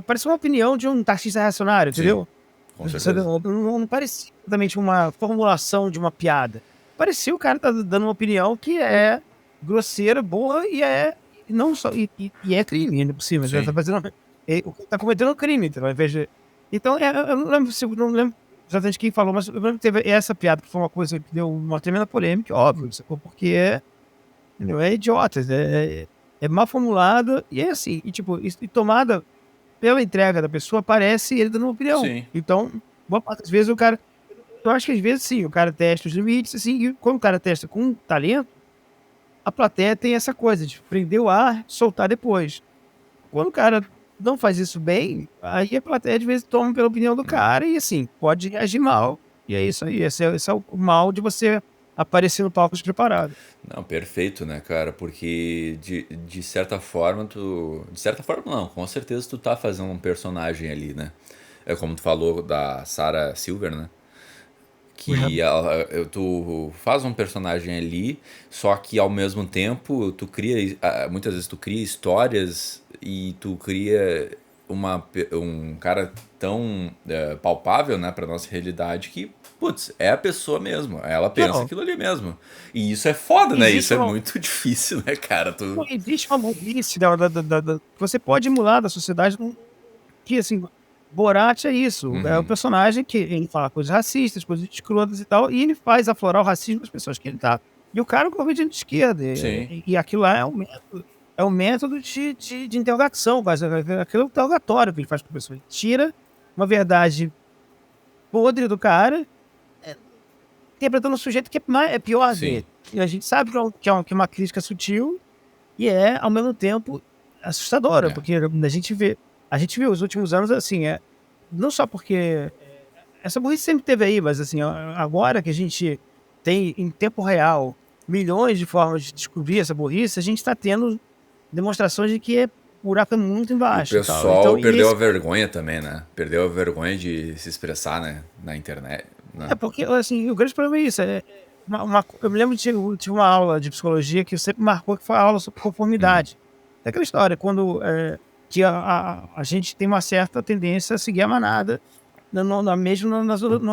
parecia uma opinião de um taxista reacionário, entendeu? Com certeza. Não parecia exatamente uma formulação de uma piada. Parecia o cara tá dando uma opinião que é grosseira, boa e não só e é crime ainda por cima. Ele tá fazendo, tá cometendo um crime, então, ao invés de, então eu não lembro exatamente quem falou, mas eu lembro que teve essa piada que foi uma coisa que deu uma tremenda polêmica, óbvio, porque é idiota, é mal formulada e é assim, e tipo, e tomada pela entrega da pessoa, parece ele dando uma opinião. Sim. Então, boa parte das vezes o cara, eu acho que às vezes sim, o cara testa os limites, assim, e quando o cara testa com talento, a plateia tem essa coisa de prender o ar, soltar depois. Quando o cara não faz isso bem, aí a plateia às vezes toma pela opinião do cara e assim, pode reagir mal. E é isso aí, esse é o mal de você aparecer no palco despreparado. Não, perfeito, né, cara? Porque de certa forma de certa forma não, com certeza tu tá fazendo um personagem ali, né? É como tu falou da Sarah Silver, né? Que tu faz um personagem ali, só que ao mesmo tempo tu cria, muitas vezes tu cria histórias e tu cria um cara tão palpável, né, pra nossa realidade que, putz, é a pessoa mesmo, ela pensa aquilo ali mesmo. E isso é foda, né? Isso é muito difícil, né, cara? Não existe uma burrice que você pode emular da sociedade que, assim, Borat é isso, é o personagem que ele fala coisas racistas, coisas escrotas e tal, e ele faz aflorar o racismo das pessoas que ele tá. E o cara é um comediante de esquerda, e aquilo lá é um método de interrogação, aquilo é um interrogatório que ele faz com a pessoa. Ele tira uma verdade podre do cara, interpretando um sujeito que é pior dele. E a gente sabe que é uma crítica sutil e ao mesmo tempo, assustadora, porque a gente vê os últimos anos assim, não só porque essa burrice sempre teve aí, mas assim, agora que a gente tem em tempo real milhões de formas de descobrir essa burrice, a gente está tendo demonstrações de que buraco é muito embaixo. O pessoal então, perdeu a vergonha também, né? Perdeu a vergonha de se expressar, né? Na internet. Né? Porque, assim, o grande problema é isso. Eu me lembro de uma aula de psicologia que sempre marcou, que foi a aula sobre conformidade. É aquela história, quando que a gente tem uma certa tendência a seguir a manada, mesmo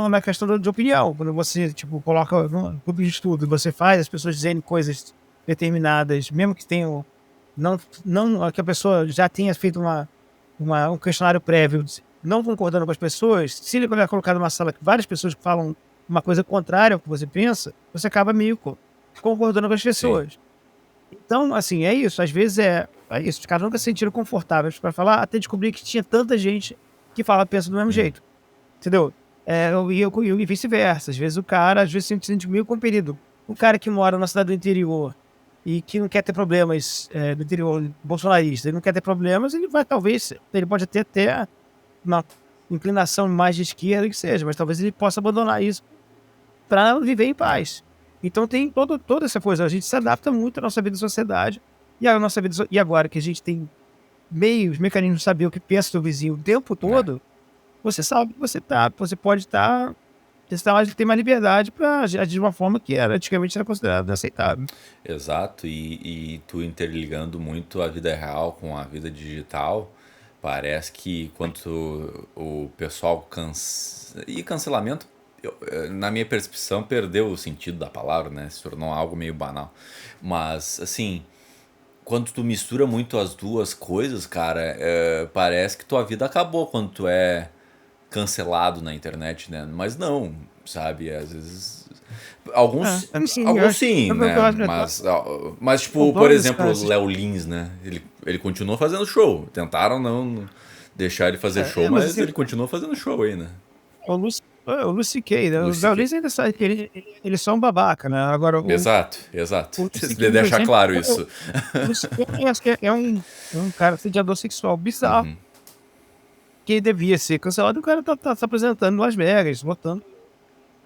na questão de opinião. Quando você, tipo, coloca no grupo de estudo, você faz as pessoas dizendo coisas determinadas, mesmo que tenham não que a pessoa já tenha feito um questionário prévio, não concordando com as pessoas, se ele vai colocar numa sala que várias pessoas falam uma coisa contrária ao que você pensa, você acaba meio concordando com as pessoas. Sim. Então, assim, é isso. Às vezes é isso. Os caras nunca se sentiram confortáveis para falar, até descobrir que tinha tanta gente que pensa do mesmo jeito. Entendeu? E vice-versa. Às vezes o cara se sente meio compelido. O cara que mora na cidade do interior e que não quer ter problemas do interior bolsonarista, ele não quer ter problemas, ele pode até uma inclinação mais de esquerda que seja, mas talvez ele possa abandonar isso para viver em paz. Então tem toda essa coisa, a gente se adapta muito à nossa vida em sociedade e agora que a gente tem meios, mecanismos de saber o que pensa o seu vizinho o tempo É, todo, você sabe que você pode estar, tem mais liberdade para agir de uma forma que antigamente era considerada aceitável. exato. E tu interligando muito a vida real com a vida digital, parece que quando o pessoal cansa. E cancelamento, na minha percepção, perdeu o sentido da palavra, né? Se tornou algo meio banal. Mas, assim, quando tu mistura muito as duas coisas, cara, parece que tua vida acabou quando tu é cancelado na internet, né? Mas não, sabe? Às vezes. Alguns, Sim, eu alguns acho, sim, eu né? acho Mas o tipo, por dono desse exemplo, cara, o Léo Lins, né? Ele continuou fazendo show. Tentaram não deixar ele fazer show, mas mas assim, ele continuou fazendo show aí, né? o Lucy C.K., né? O Lucy Léo Kay. Lins ainda sabe que ele é só um babaca, né? Agora, Exato, exato. o Lucy De K., por deixar exemplo, claro isso. o Lucy C.K., eu acho que é um cara assediador sexual bizarro, que devia ser cancelado. O cara tá se apresentando em Las Vegas, botando.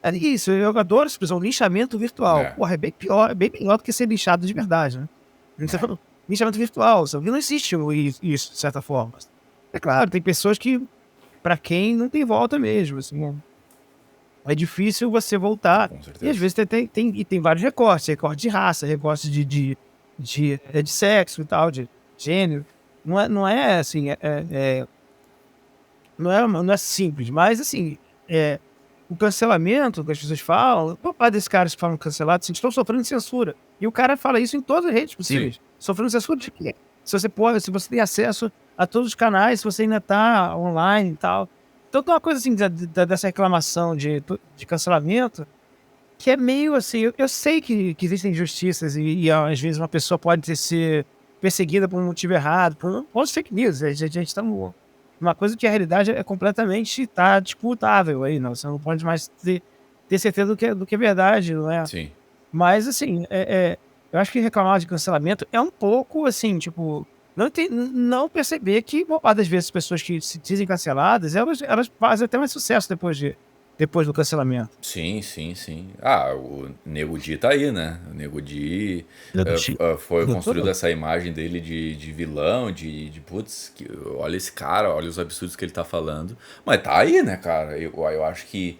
É isso, eu adoro essa expressão, linchamento virtual. É, Porra, é bem pior do que ser lixado de verdade, né? Você é. falou, linchamento virtual, sabe? Não existe isso, de certa forma. É claro, tem pessoas que, pra quem não tem volta mesmo, assim, é difícil você voltar. Com E às certeza. vezes tem vários recortes, recorte de raça, recorte de sexo e tal, de gênero. Não é assim, não é simples, mas assim, é, o cancelamento que as pessoas falam, boa parte desses caras que falam cancelado, assim, estão sofrendo censura. E o cara fala isso em todas as redes Sim, possíveis. Sofrendo censura de quê? Se você tem acesso a todos os canais, se você ainda tá online e tal. Então tem uma coisa assim dessa reclamação de cancelamento que é meio assim, eu sei que existem injustiças e às vezes uma pessoa pode ser perseguida por um motivo errado, por fake news. A gente está numa coisa que a realidade é completamente tá disputável aí, não. Você não pode mais ter certeza do que é verdade, não é? sim. Mas assim, eu acho que reclamar de cancelamento é um pouco assim, tipo, não perceber que boa parte das vezes as pessoas que se dizem canceladas, elas fazem até mais sucesso depois do cancelamento. Sim, sim, sim. Ah, o Nego Di tá aí, né? O Nego Di foi construído Doutor? essa imagem dele de vilão, de putz, olha esse cara, olha os absurdos que ele tá falando. Mas tá aí, né, cara? Eu acho que,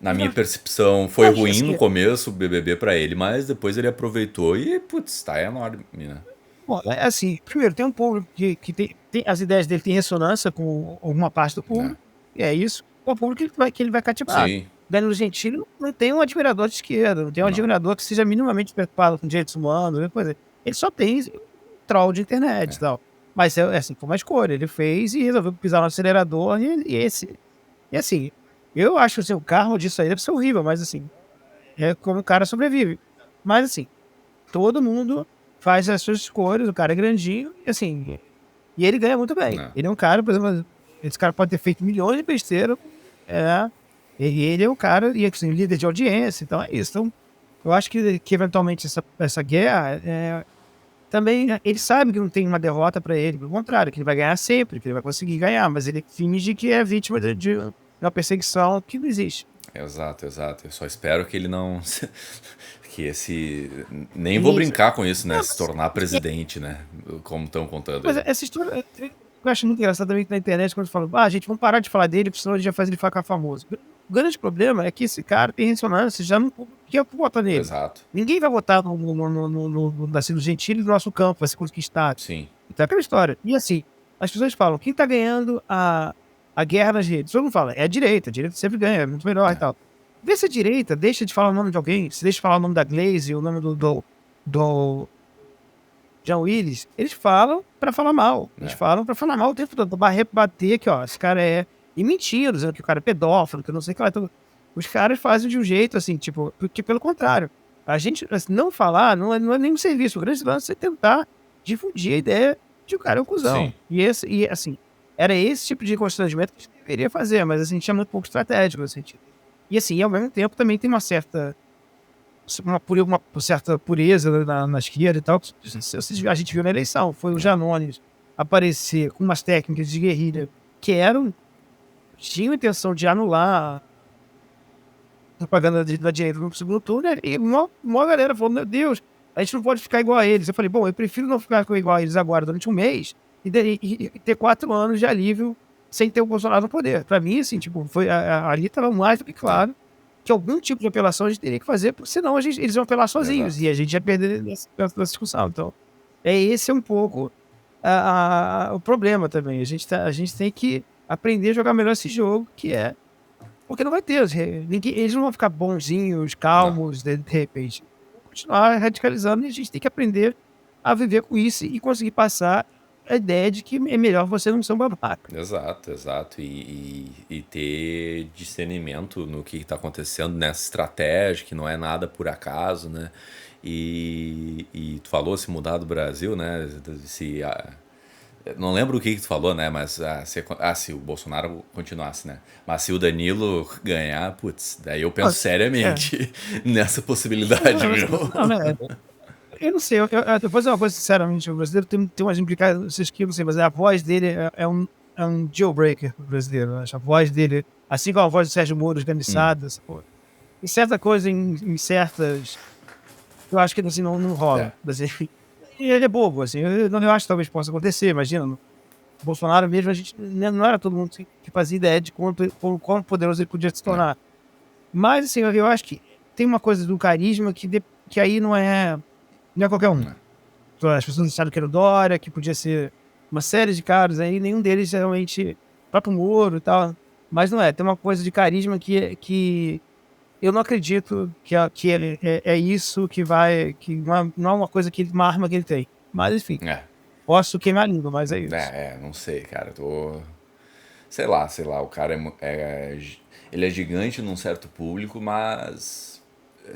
na minha percepção, foi Acho ruim no assim, começo o BBB pra ele, mas depois ele aproveitou e, putz, tá enorme, né? bom, assim, primeiro, tem um público que as ideias dele têm ressonância com alguma parte do Né? público, e é isso. É o público que ele vai cativar. Sim, Danilo Gentili não tem um admirador de esquerda, não tem um não. admirador que seja minimamente preocupado com direitos humanos, né, coisa. Ele só tem troll de internet e É. tal. Mas assim, foi uma escolha. Ele fez e resolveu pisar no acelerador e assim, eu acho assim, o karma disso aí deve ser horrível, mas assim, é como o cara sobrevive. Mas assim, todo mundo faz as suas escolhas, o cara é grandinho, e assim, e ele ganha muito bem. Né? Ele é um cara, por exemplo, esse cara pode ter feito milhões de besteira, é, e ele é um cara, e assim, líder de audiência, então é isso. Então, eu acho que eventualmente essa guerra, também, ele sabe que não tem uma derrota pra ele, pelo contrário, que ele vai ganhar sempre, que ele vai conseguir ganhar, mas ele finge que é vítima de uma perseguição que não existe. Exato, exato. Eu só espero que ele não. Que esse. Nem vou Isso. brincar com isso, né? Não, Se tornar presidente, né? Como estão contando mas aí. essa história, eu acho muito engraçado também que na internet, quando falam, gente, vamos parar de falar dele, porque senão a gente já faz ele ficar famoso. O grande problema é que esse cara tem ressonância já no público que vota nele. Exato. Ninguém vai votar no Danilo Gentili do nosso campo, vai ser conquistado. Sim. Então é aquela história. E assim, as pessoas falam, quem tá ganhando a guerra nas redes? Todo mundo fala, é a direita sempre ganha, é muito melhor e É. tal. Vê se a direita deixa de falar o nome de alguém, se deixa de falar o nome da Glaze, o nome do John Willis, eles falam pra falar mal. Eles É. falam pra falar mal o tempo todo, pra rebater que, ó, esse cara é. E mentira, dizendo que o cara é pedófilo, que eu não sei o que lá. Então, os caras fazem de um jeito assim, tipo, porque pelo contrário, a gente assim, não falar não é nem um serviço. O grande lance é tentar difundir a ideia de que o cara é um cuzão. Sim. E assim, era esse tipo de constrangimento que a gente deveria fazer, mas assim, tinha muito pouco estratégico nesse sentido. E assim, ao mesmo tempo também tem uma certa certa pureza na esquerda e tal. A gente viu na eleição, foi o Janones aparecer com umas técnicas de guerrilha que tinham a intenção de anular a propaganda da direita no segundo turno, e uma galera falou, meu Deus, a gente não pode ficar igual a eles. Eu falei, bom, eu prefiro não ficar igual a eles agora durante um mês, e ter 4 anos de alívio sem ter o Bolsonaro no poder. Para mim, assim, tipo, ali estava mais do que Sim, claro que algum tipo de apelação a gente teria que fazer, porque senão eles iam apelar sozinhos e exato. a gente ia perder nessa discussão. Então, esse é um pouco o problema também. A gente tem que aprender a jogar melhor esse jogo, que é. Porque não vai ter. Eles não vão ficar bonzinhos, Não. calmos, de repente. Vão continuar radicalizando e a gente tem que aprender a viver com isso e conseguir passar a ideia de que é melhor você não ser um babaca. Exato, exato. E ter discernimento no que está acontecendo nessa estratégia, que não é nada por acaso, né? E tu falou se mudar do Brasil, né? Se, não lembro o que tu falou, né? Mas se o Bolsonaro continuasse, né? Mas se o Danilo ganhar, putz, daí eu penso Nossa, é. seriamente nessa possibilidade, viu? Não, né? Eu não sei, eu vou fazer uma coisa sinceramente, o brasileiro tem umas implicações que eu não sei, mas a voz dele é um deal breaker pro brasileiro, eu acho. A voz dele, assim como a voz do Sérgio Moro, esganiçada, pô, em certa coisa, em certas, eu acho que assim, não É, rola. Assim, e ele é bobo, assim, eu acho que talvez possa acontecer, imagina, no Bolsonaro mesmo, a gente não era todo mundo que fazia ideia de quão poderoso ele podia se né? tornar. Mas, assim, eu acho que tem uma coisa do carisma que aí não é qualquer um. Né? Então, as pessoas acharam que era o Dória, que podia ser uma série de caras aí, nenhum deles realmente, o próprio Moro e tal, mas não é, tem uma coisa de carisma que eu não acredito que é isso que não é uma coisa uma arma que ele tem, mas enfim, É, posso queimar a língua, mas é isso. não sei, cara. Tô. Sei lá, o cara ele é gigante num certo público, mas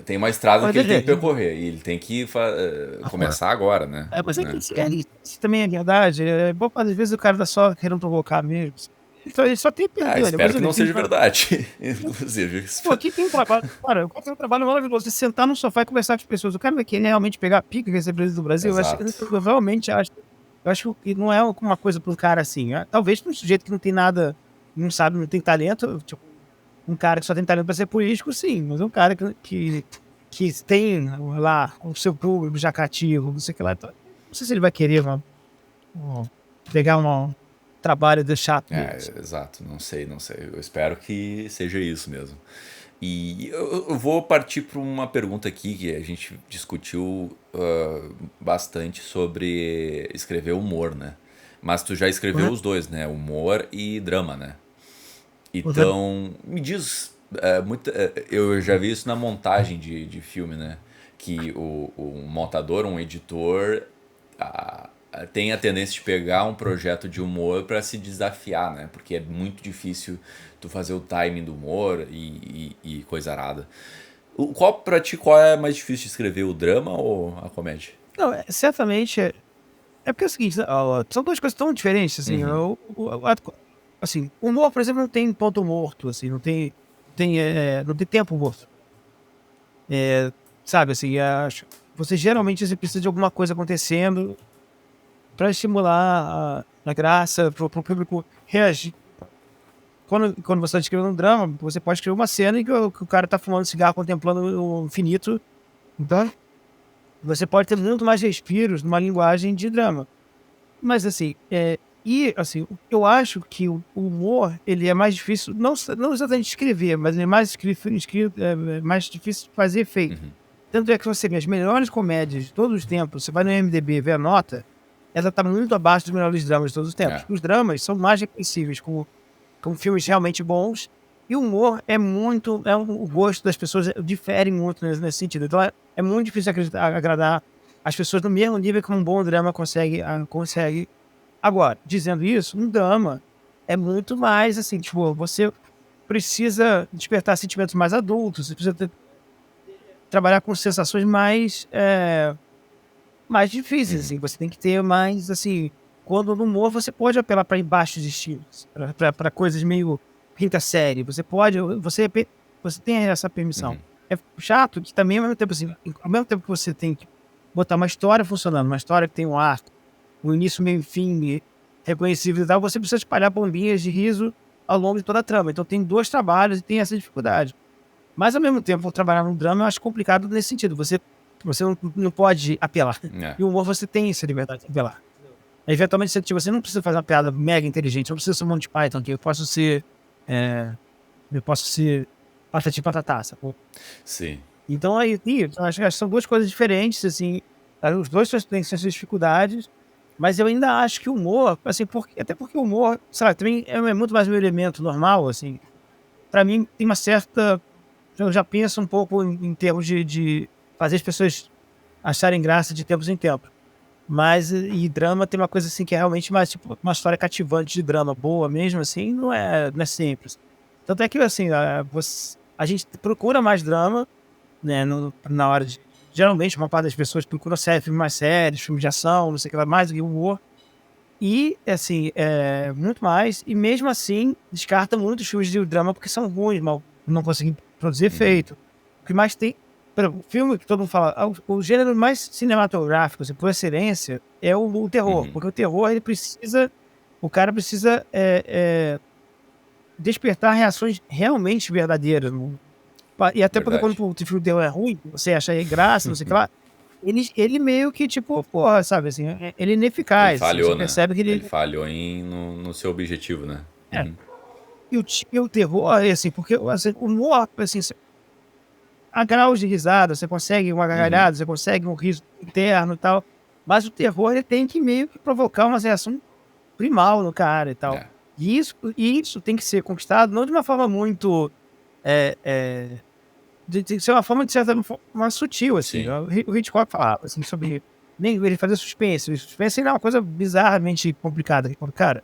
tem uma estrada Mas que ele tem veja, que percorrer e ele tem que começar agora, né? mas é que Né? isso também é verdade, bom, às vezes o cara tá só querendo provocar mesmo, então ele só tem a Ah, perder, espero depois que ele não tem seja verdade. Inclusive. Pô, aqui tem um trabalho. Cara, eu tenho um trabalho maravilhoso. Você sentar no sofá e conversar com as pessoas. O cara vai querer realmente pegar a pica que vai ser presidente do Brasil. Exato. Eu realmente acho. Eu acho que não é uma coisa para um cara assim. Talvez para um sujeito que não tem nada, não sabe, não tem talento. Tipo, um cara que só tem talento para ser político, sim. Mas um cara que tem lá o seu público já cativo, não sei o que lá. Então, não sei se ele vai querer um- pegar um trabalho de chato dele. Exato. Não sei, não sei. Eu espero que seja isso mesmo. E eu vou partir para uma pergunta aqui que a gente discutiu bastante sobre escrever humor, né? Mas tu já escreveu Uhum. os dois, né? Humor e drama, né? Uhum. Então, me diz, eu já vi isso na montagem de filme, né? Que o montador, um editor, tem a tendência de pegar um projeto de humor para se desafiar, né? Porque é muito difícil tu fazer o timing do humor e coisa arada. Pra ti, qual é mais difícil de escrever, o drama ou a comédia? Não, certamente. É porque é o seguinte, né, são duas coisas tão diferentes, assim, Uhum. assim, o humor, por exemplo, não tem ponto morto, assim, não tem tempo morto. É, sabe, assim, você geralmente você precisa de alguma coisa acontecendo para estimular a graça, para o público reagir. Quando você está escrevendo um drama, você pode escrever uma cena em que o cara está fumando cigarro, contemplando o infinito, então você pode ter muito mais respiros numa linguagem de drama. Mas assim, assim, eu acho que o humor, ele é mais difícil, não exatamente de escrever, mas ele é mais, mais difícil de fazer efeito. Uhum. Tanto é que você vê as melhores comédias de todos os tempos, você vai no IMDb ver a nota, ela tá muito abaixo dos melhores dramas de todos os tempos. É. Os dramas são mais reconhecíveis como filmes realmente bons, e o humor o gosto das pessoas difere muito nesse sentido. Então é muito difícil agradar as pessoas no mesmo nível que um bom drama consegue. Agora, dizendo isso, um drama é muito mais assim, tipo, você precisa despertar sentimentos mais adultos, você precisa trabalhar com sensações mais difíceis, Uhum. assim, você tem que ter mais, assim, quando no humor você pode apelar para embaixos estilos, para coisas meio quinta série, você tem essa permissão. Uhum. É chato que também, ao mesmo tempo, assim, ao mesmo tempo que você tem que botar uma história funcionando, uma história que tem um arco, um início, meio e fim, reconhecível e tal, você precisa espalhar bombinhas de riso ao longo de toda a trama. Então tem dois trabalhos e tem essa dificuldade. Mas ao mesmo tempo, trabalhar no drama eu acho complicado nesse sentido. Você não pode apelar. É. E o humor você tem essa liberdade de apelar. Eventualmente, você não precisa fazer uma piada mega inteligente, não precisa ser um Monty Python, aqui é, eu posso ser patati patatá, sacou? Sim. Então aí, eu acho que são duas coisas diferentes, assim, os dois têm suas dificuldades, mas eu ainda acho que o humor, assim, até porque o humor, sabe, também é muito mais um elemento normal, assim, pra mim tem uma certa, eu já penso um pouco em termos de fazer as pessoas acharem graça de tempos em tempos. Mas e drama tem uma coisa assim que é realmente mais tipo uma história cativante de drama boa mesmo assim, não é simples. Tanto é que assim, a gente procura mais drama, né, na hora de geralmente uma parte das pessoas procura filmes mais sérios, filmes de ação, não sei o que lá, mais do que humor. E assim, muito mais, e mesmo assim descarta muitos filmes de drama porque são ruins, mal não conseguem produzir Uhum. efeito. O que mais tem, por exemplo, o filme que todo mundo fala, o gênero mais cinematográfico, assim, por excelência, é o terror, Uhum. porque o terror o cara precisa despertar reações realmente verdadeiras. E até porque quando Verdade. o filme de terror é ruim, você acha aí graça, não sei o que lá, ele meio que tipo, porra, sabe assim, ele é Ele ineficaz, assim, você falhou, né? percebe que Ele ele. falhou no seu objetivo, né? É, Uhum. e o terror, assim, porque assim, o humor, assim, há graus de risada, você consegue uma Uhum. gargalhada, você consegue um riso interno e tal, mas o terror ele tem que meio que provocar uma reação primal no cara e tal. É. E isso tem que ser conquistado não de uma forma muito, eh eh, de ser uma forma de certa forma sutil, assim. Sim. O Hitchcock falava, assim, sobre nem ele fazia suspense, o suspense é uma coisa bizarramente complicada, que cara,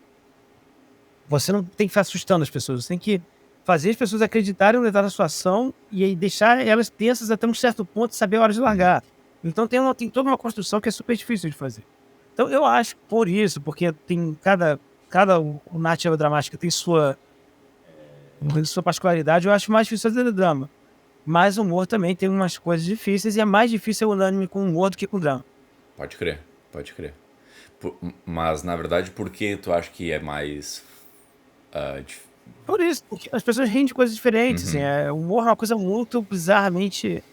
você não tem que ficar assustando as pessoas, você tem que fazer as pessoas acreditarem no determinada situação e aí deixar elas tensas até um certo ponto e saber a hora de Uhum. largar. Então tem toda uma construção que é super difícil de fazer. Então eu acho que por isso, porque tem cada narrativa dramática tem sua particularidade, eu acho mais difícil fazer drama. Mas o humor também tem umas coisas difíceis e é mais difícil ser unânime com humor do que com drama. Pode crer. Pode crer. Mas, na verdade, por que tu acha que é mais. Dif-. Por isso, porque as pessoas riem de coisas diferentes, assim, Uhum. o humor é uma coisa muito bizarramente.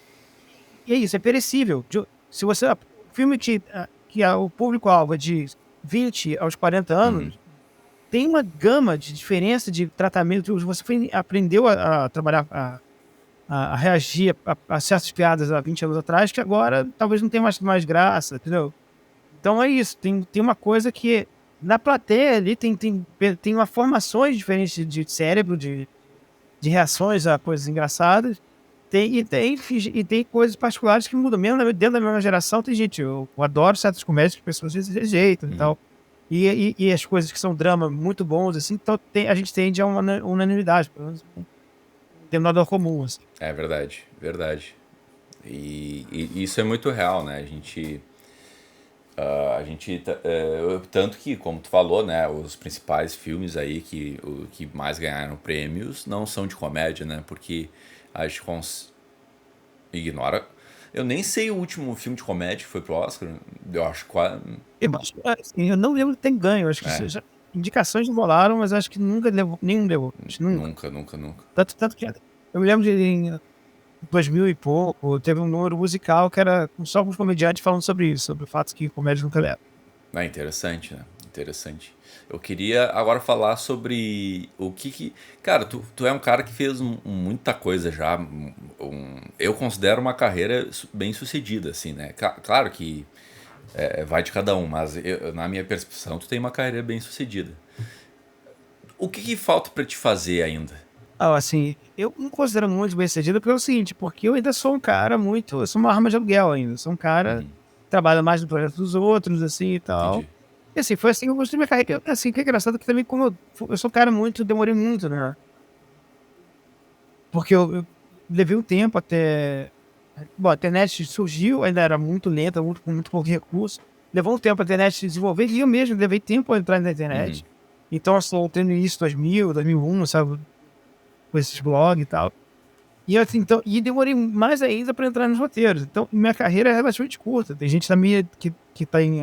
E é isso, é perecível. Se você. O filme que o público-alvo é de 20 aos 40 Uhum. anos, tem uma gama de diferença de tratamento. Você aprendeu a trabalhar, a reagir a certas piadas há 20 anos atrás, que agora talvez não tenha mais graça, entendeu? Então é isso, tem uma coisa que na plateia ali tem uma formações diferentes de cérebro, de reações a coisas engraçadas. E tem coisas particulares que mudam. Mesmo dentro da mesma geração, tem gente. Eu adoro certas comédias que as pessoas rejeitam e Uhum. tal. E as coisas que são drama muito bons, assim, então a gente tende a uma unanimidade, pelo menos um denominador comum, assim. É verdade. Verdade. E isso é muito real, né? Tanto que, como tu falou, né? Os principais filmes aí que mais ganharam prêmios não são de comédia, né? Porque a gente ignora. Eu nem sei o último filme de comédia que foi pro Oscar. Eu acho quase. Assim, eu não lembro de ter ganho, acho que É, indicações rolaram, mas acho que nunca levou, nenhum levou, acho que nunca. nunca, nunca, nunca. Tanto que eu me lembro de em 2000 e pouco, teve um número musical que era só alguns comediantes falando sobre isso, sobre o fato que comédia nunca leva. É interessante, né? Interessante. Eu queria agora falar sobre o que. Cara, tu é um cara que fez muita coisa já. Eu considero uma carreira bem sucedida, assim, né? Claro que vai de cada um, mas na minha percepção, tu tem uma carreira bem sucedida. O que falta pra te fazer ainda? Assim, eu não considero muito bem-sucedido porque é o seguinte, porque eu ainda sou um cara muito, eu sou uma arma de aluguel ainda, eu sou um cara Uhum, que trabalha mais no projeto dos outros, assim, e tal. entendi. E assim, foi assim que eu construí minha carreira, assim, que é engraçado que também como eu sou um cara muito, demorei muito, né? Porque eu levei um tempo até. Bom, a internet surgiu, ainda era muito lenta, com muito pouco recurso. Levou um tempo a internet se desenvolver e eu mesmo levei tempo a entrar na Uhum, internet. Então, eu estou tendo início 2000, 2001, sabe? Com esses blogs e tal. E demorei mais ainda para entrar nos roteiros. Então, minha carreira é relativamente curta. Tem gente que tem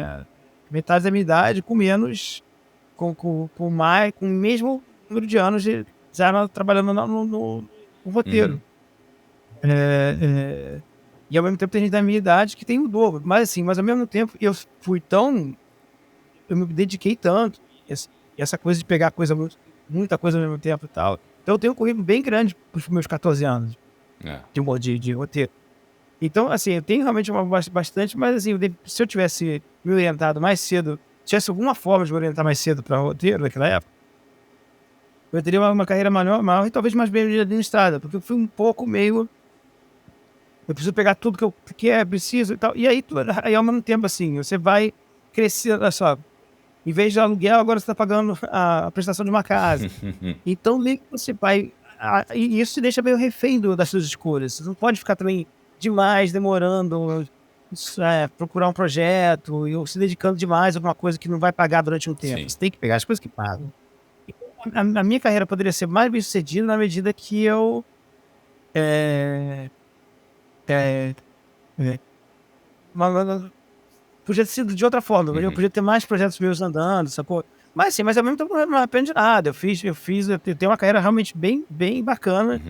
metade da minha idade com menos, com o mesmo número de anos já trabalhando no uhum, roteiro. É, e ao mesmo tempo tem gente da minha idade que tem o dobro. Mas assim, mas ao mesmo tempo eu fui tão eu me dediquei tanto. E essa coisa de pegar muita coisa ao mesmo tempo e tal. Então eu tenho um currículo bem grande pros meus 14 anos É. de roteiro. Então, assim, eu tenho realmente bastante, mas assim, se eu tivesse me orientado mais cedo, tivesse alguma forma de me orientar mais cedo para roteiro naquela época, eu teria uma carreira maior e talvez mais bem administrada, porque eu fui um pouco meio. Eu preciso pegar tudo que eu preciso e tal. E aí ao mesmo tempo, assim, você vai crescer, olha só, em vez de aluguel, agora você está pagando a prestação de uma casa. Então, meio que você vai. E isso te deixa meio refém das suas escolhas. Você não pode ficar também demais demorando, procurar um projeto, ou se dedicando demais a alguma coisa que não vai pagar durante um tempo. Sim. Você tem que pegar as coisas que pagam. A minha carreira poderia ser mais bem sucedida na medida que eu. É, é, é, podia ter sido de outra forma. Eu podia ter mais projetos meus andando, sacou? Mas ao mesmo tempo eu não me arrependo de nada. Eu tenho uma carreira realmente bem, bem bacana.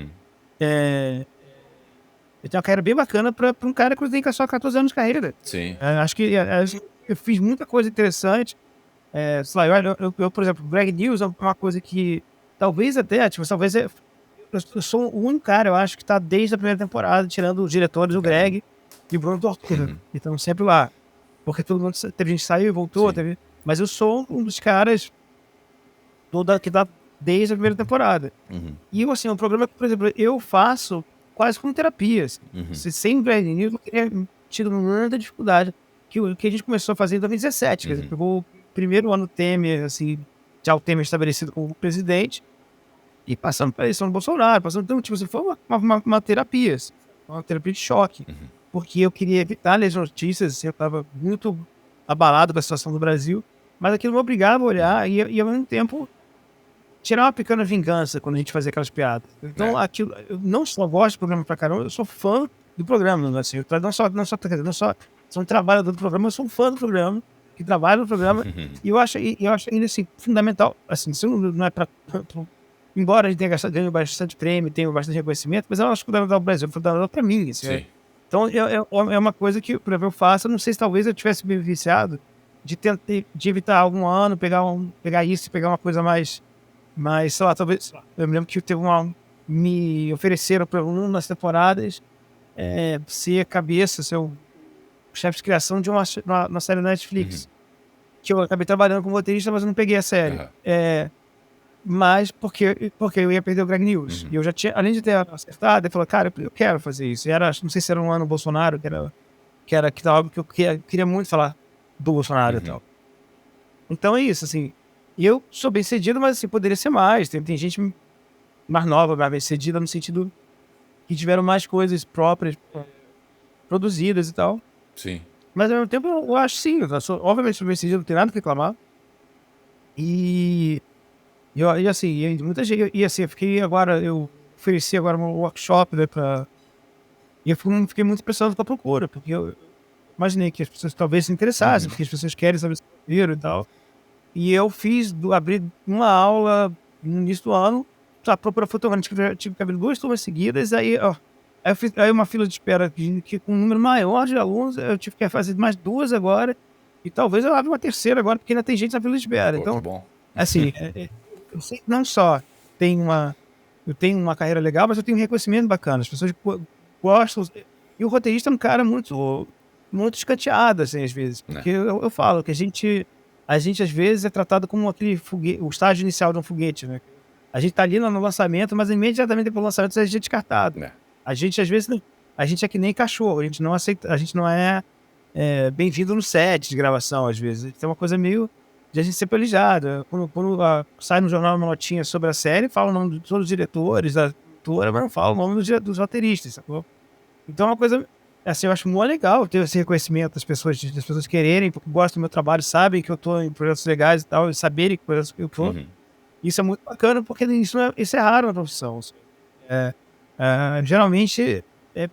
É, eu tenho uma carreira bem bacana pra um cara que tem só 14 anos de carreira. Sim. Acho que eu fiz muita coisa interessante. Sei lá, eu, por exemplo, Greg News é uma coisa que talvez até, tipo, talvez eu sou o único cara, eu acho, que tá desde a primeira temporada, tirando os diretores, o Greg e o Bruno Tortura. Então, sempre lá. Porque todo mundo, teve gente que saiu e voltou, mas eu sou um dos caras que tá desde a primeira temporada. E eu, assim, um programa que, por exemplo, eu faço quase como terapia. Assim. Sem o Greg News, eu teria tido muita dificuldade. Que a gente começou a fazer em 2017. Quer dizer, pegou o primeiro ano Temer, assim, já o Temer estabelecido como presidente, e passando para a eleição do Bolsonaro, então, tipo assim, foi uma terapia, assim, uma terapia de choque, porque eu queria evitar ler as notícias, assim, eu estava muito abalado com a situação do Brasil, mas aquilo me obrigava a olhar e ao mesmo tempo tirar uma pequena vingança quando a gente fazia aquelas piadas. Então, aquilo, eu não só gosto do programa pra caramba, eu sou fã do programa, assim, não só sou um trabalhador do programa, eu sou um fã do programa, que trabalha no programa, e eu acho ainda assim, fundamental, assim, isso não é para embora a gente tenha ganho bastante prêmio, tenha bastante reconhecimento, mas eu acho que o fundamental do Brasil é fundamental para mim. Assim, então, é uma coisa que, por exemplo, eu faço, eu não sei se talvez eu tivesse me beneficiado de evitar algum ano, pegar isso e pegar uma coisa mais, sei lá, talvez, eu me lembro que me ofereceram para um das temporadas ser cabeça, ser o chefe de criação de uma série da Netflix, que eu acabei trabalhando como roteirista, mas eu não peguei a série. Mas porque eu ia perder o Greg News. E eu já tinha, além de ter acertado, eu falei, cara, eu quero fazer isso. E não sei se era um ano Bolsonaro, que algo que eu queria muito falar do Bolsonaro e tal. Então é isso, assim. Eu sou bem cedido, mas assim, poderia ser mais. Tem gente mais nova, mais bem cedida, no sentido que tiveram mais coisas próprias produzidas e tal. Sim. Mas ao mesmo tempo eu acho sim, obviamente sou bem cedido, não tem nada que reclamar. E assim, muita gente. E assim, eu ofereci agora um workshop, né, e eu fiquei muito impressionado com a procura, porque eu imaginei que as pessoas talvez se interessassem, porque as pessoas querem saber sobre o e tal. E eu abri uma aula no início do ano, a procura fotográfica, tive que abrir 2 turmas seguidas, aí eu fiz uma fila de espera que com um número maior de alunos, eu tive que fazer mais 2 agora, e talvez eu abra uma terceira agora, porque ainda tem gente na fila de espera. Pô, então, que bom. assim, eu sei que não só eu tenho uma carreira legal, mas eu tenho um reconhecimento bacana. As pessoas gostam. E o roteirista é um cara muito, muito escanteado, assim, às vezes. Porque eu falo que a gente às vezes é tratado como o estágio inicial de um foguete, né? A gente tá ali no lançamento, mas imediatamente depois do lançamento a gente é descartado. A gente, às vezes, a gente é que nem cachorro. A gente não é bem-vindo no set de gravação, às vezes. Tem uma coisa meio de a gente ser privilegiado. Quando sai no jornal uma notinha sobre a série, fala o nome de todos os diretores, da autora, mas não fala o nome dos roteiristas, sacou? Então é uma coisa, assim, eu acho muito legal ter esse reconhecimento das pessoas quererem, porque gostam do meu trabalho, sabem que eu tô em projetos legais e tal, e saberem que projetos eu tô. Isso é muito bacana, porque isso é raro na profissão. Geralmente é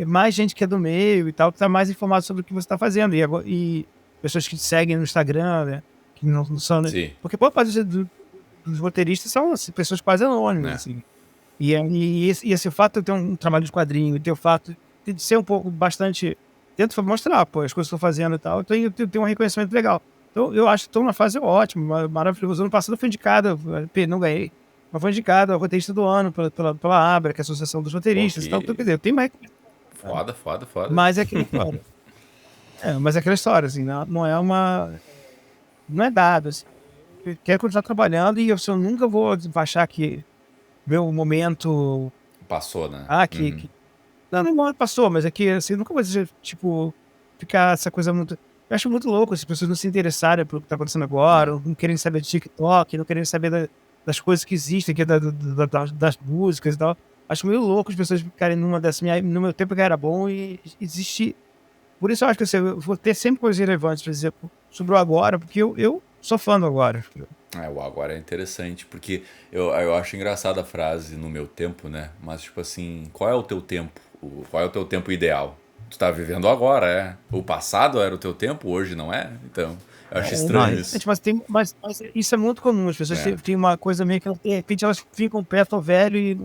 mais gente que é do meio e tal, que tá mais informado sobre o que você tá fazendo. E pessoas que te seguem no Instagram, né? Que não são, né? Sim. Porque boa parte dos roteiristas são assim, pessoas quase anônimas, assim. E esse fato de eu ter um trabalho de quadrinho, e ter o fato de ser um pouco bastante... Tento mostrar, pô, as coisas que eu tô fazendo e tal, eu tenho um reconhecimento legal. Então, eu acho que estou numa fase ótima, maravilhosa. Ano passado eu fui indicado, não ganhei, mas foi indicado ao roteirista do ano pela ABRA, que é a Associação dos Pô, Roteiristas e tal. Então, quer dizer, eu tenho mais. foda, foda, foda. Mas é aquela história. Mas é aquela história, assim, não é uma. Não é dado, assim. Eu quero continuar trabalhando e eu nunca vou achar que meu momento. Passou, né? Ah, que não passou, mas é que assim, nunca vou dizer, tipo, ficar essa coisa muito. Eu acho muito louco as pessoas não se interessarem pelo que tá acontecendo agora, não querem saber de TikTok, não querem saber das coisas que existem, que é das músicas e tal. Acho meio louco as pessoas ficarem numa dessa. No meu tempo que era bom e existe. Por isso eu acho que assim, eu vou ter sempre coisas relevantes pra dizer sobre o agora, porque eu sou fã do agora. O agora é interessante, porque eu acho engraçada a frase no meu tempo, né? Mas, tipo assim, qual é o teu tempo? Qual é o teu tempo ideal? Tu tá vivendo agora, é. O passado era o teu tempo, hoje não é? Então, eu acho estranho isso. Mas isso é muito comum. As pessoas têm uma coisa meio que, de repente, elas ficam perto ao velho e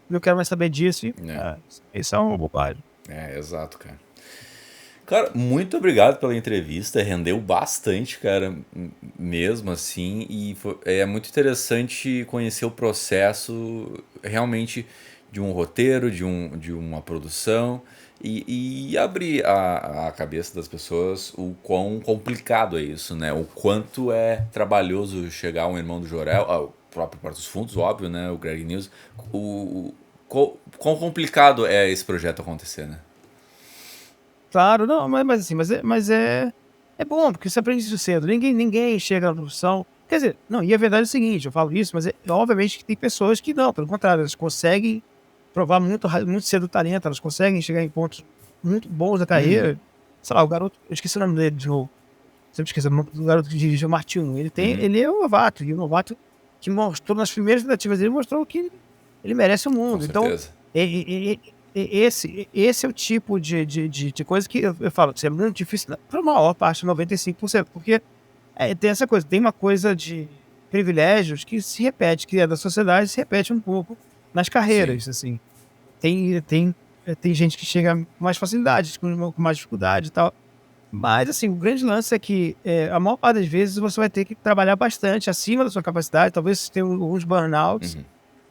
não quero mais saber disso. Isso é uma bobagem. Exato, cara. Cara, muito obrigado pela entrevista, rendeu bastante, cara, mesmo assim, e é muito interessante conhecer o processo realmente de um roteiro, de uma produção, e abrir a cabeça das pessoas o quão complicado é isso, né? O quanto é trabalhoso chegar um irmão do Jorel, o próprio Porta dos Fundos, óbvio, né? O Greg News, quão complicado é esse projeto acontecer, né? Claro, não, mas é bom, porque você aprende isso cedo. Ninguém chega na profissão. Quer dizer, não, e a verdade é o seguinte, eu falo isso, mas obviamente que tem pessoas que não, pelo contrário, elas conseguem provar muito cedo o talento, elas conseguem chegar em pontos muito bons da carreira. Sei lá, o garoto, eu esqueci o nome dele de novo. Sempre esqueci, o garoto que dirigiu o Martinho. Ele é um novato, e o novato que mostrou nas primeiras tentativas dele, mostrou que ele merece o mundo. Então, esse é o tipo de coisa que eu falo que é muito difícil para a maior parte, 95%, porque tem essa coisa, tem uma coisa de privilégios que se repete, que é da sociedade, se repete um pouco nas carreiras, assim. Tem gente que chega com mais facilidade, com mais dificuldade e tal. Mas, assim, o grande lance é que a maior parte das vezes você vai ter que trabalhar bastante acima da sua capacidade, talvez tenha alguns burnouts,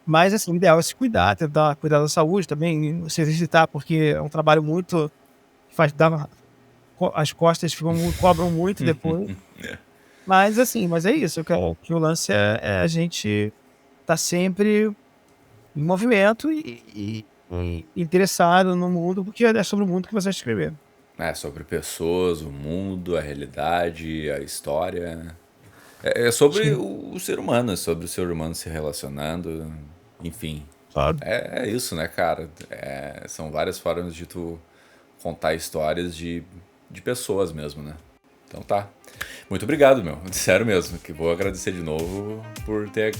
mas, assim, o ideal é se cuidar, tentar cuidar da saúde também, se exercitar, porque é um trabalho muito... as costas cobram muito depois. Mas, assim, é isso, que o lance é a gente tá sempre em movimento e interessado no mundo, porque é sobre o mundo que você vai escrever. É sobre pessoas, o mundo, a realidade, a história. É sobre o ser humano, é sobre o ser humano se relacionando, enfim. Claro. É isso, né, cara? São várias formas de tu contar histórias de pessoas mesmo, né? Então tá. Muito obrigado, meu. Sério mesmo, que vou agradecer de novo por ter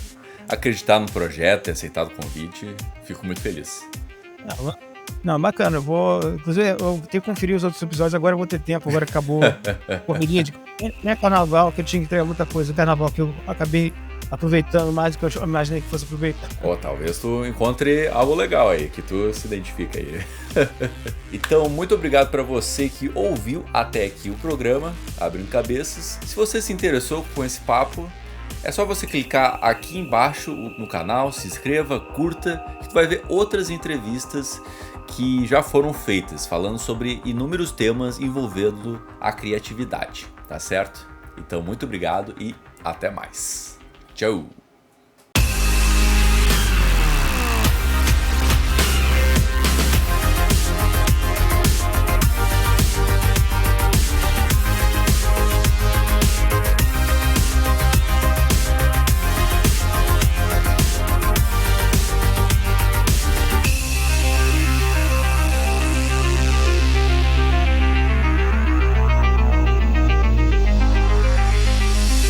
acreditado no projeto, ter aceitado o convite. Fico muito feliz. Não, bacana. Inclusive, eu tenho que conferir os outros episódios. Agora eu vou ter tempo. Agora acabou a correria não é carnaval, que eu tinha que entregar muita coisa. Carnaval que eu acabei aproveitando mais do que eu imaginei que fosse aproveitar. Talvez tu encontre algo legal aí, que tu se identifica aí. Então, muito obrigado para você que ouviu até aqui o programa Abrindo Cabeças. Se você se interessou com esse papo, é só você clicar aqui embaixo no canal, se inscreva, curta, que tu vai ver outras entrevistas que já foram feitas, falando sobre inúmeros temas envolvendo a criatividade, tá certo? Então, muito obrigado e até mais. Tchau!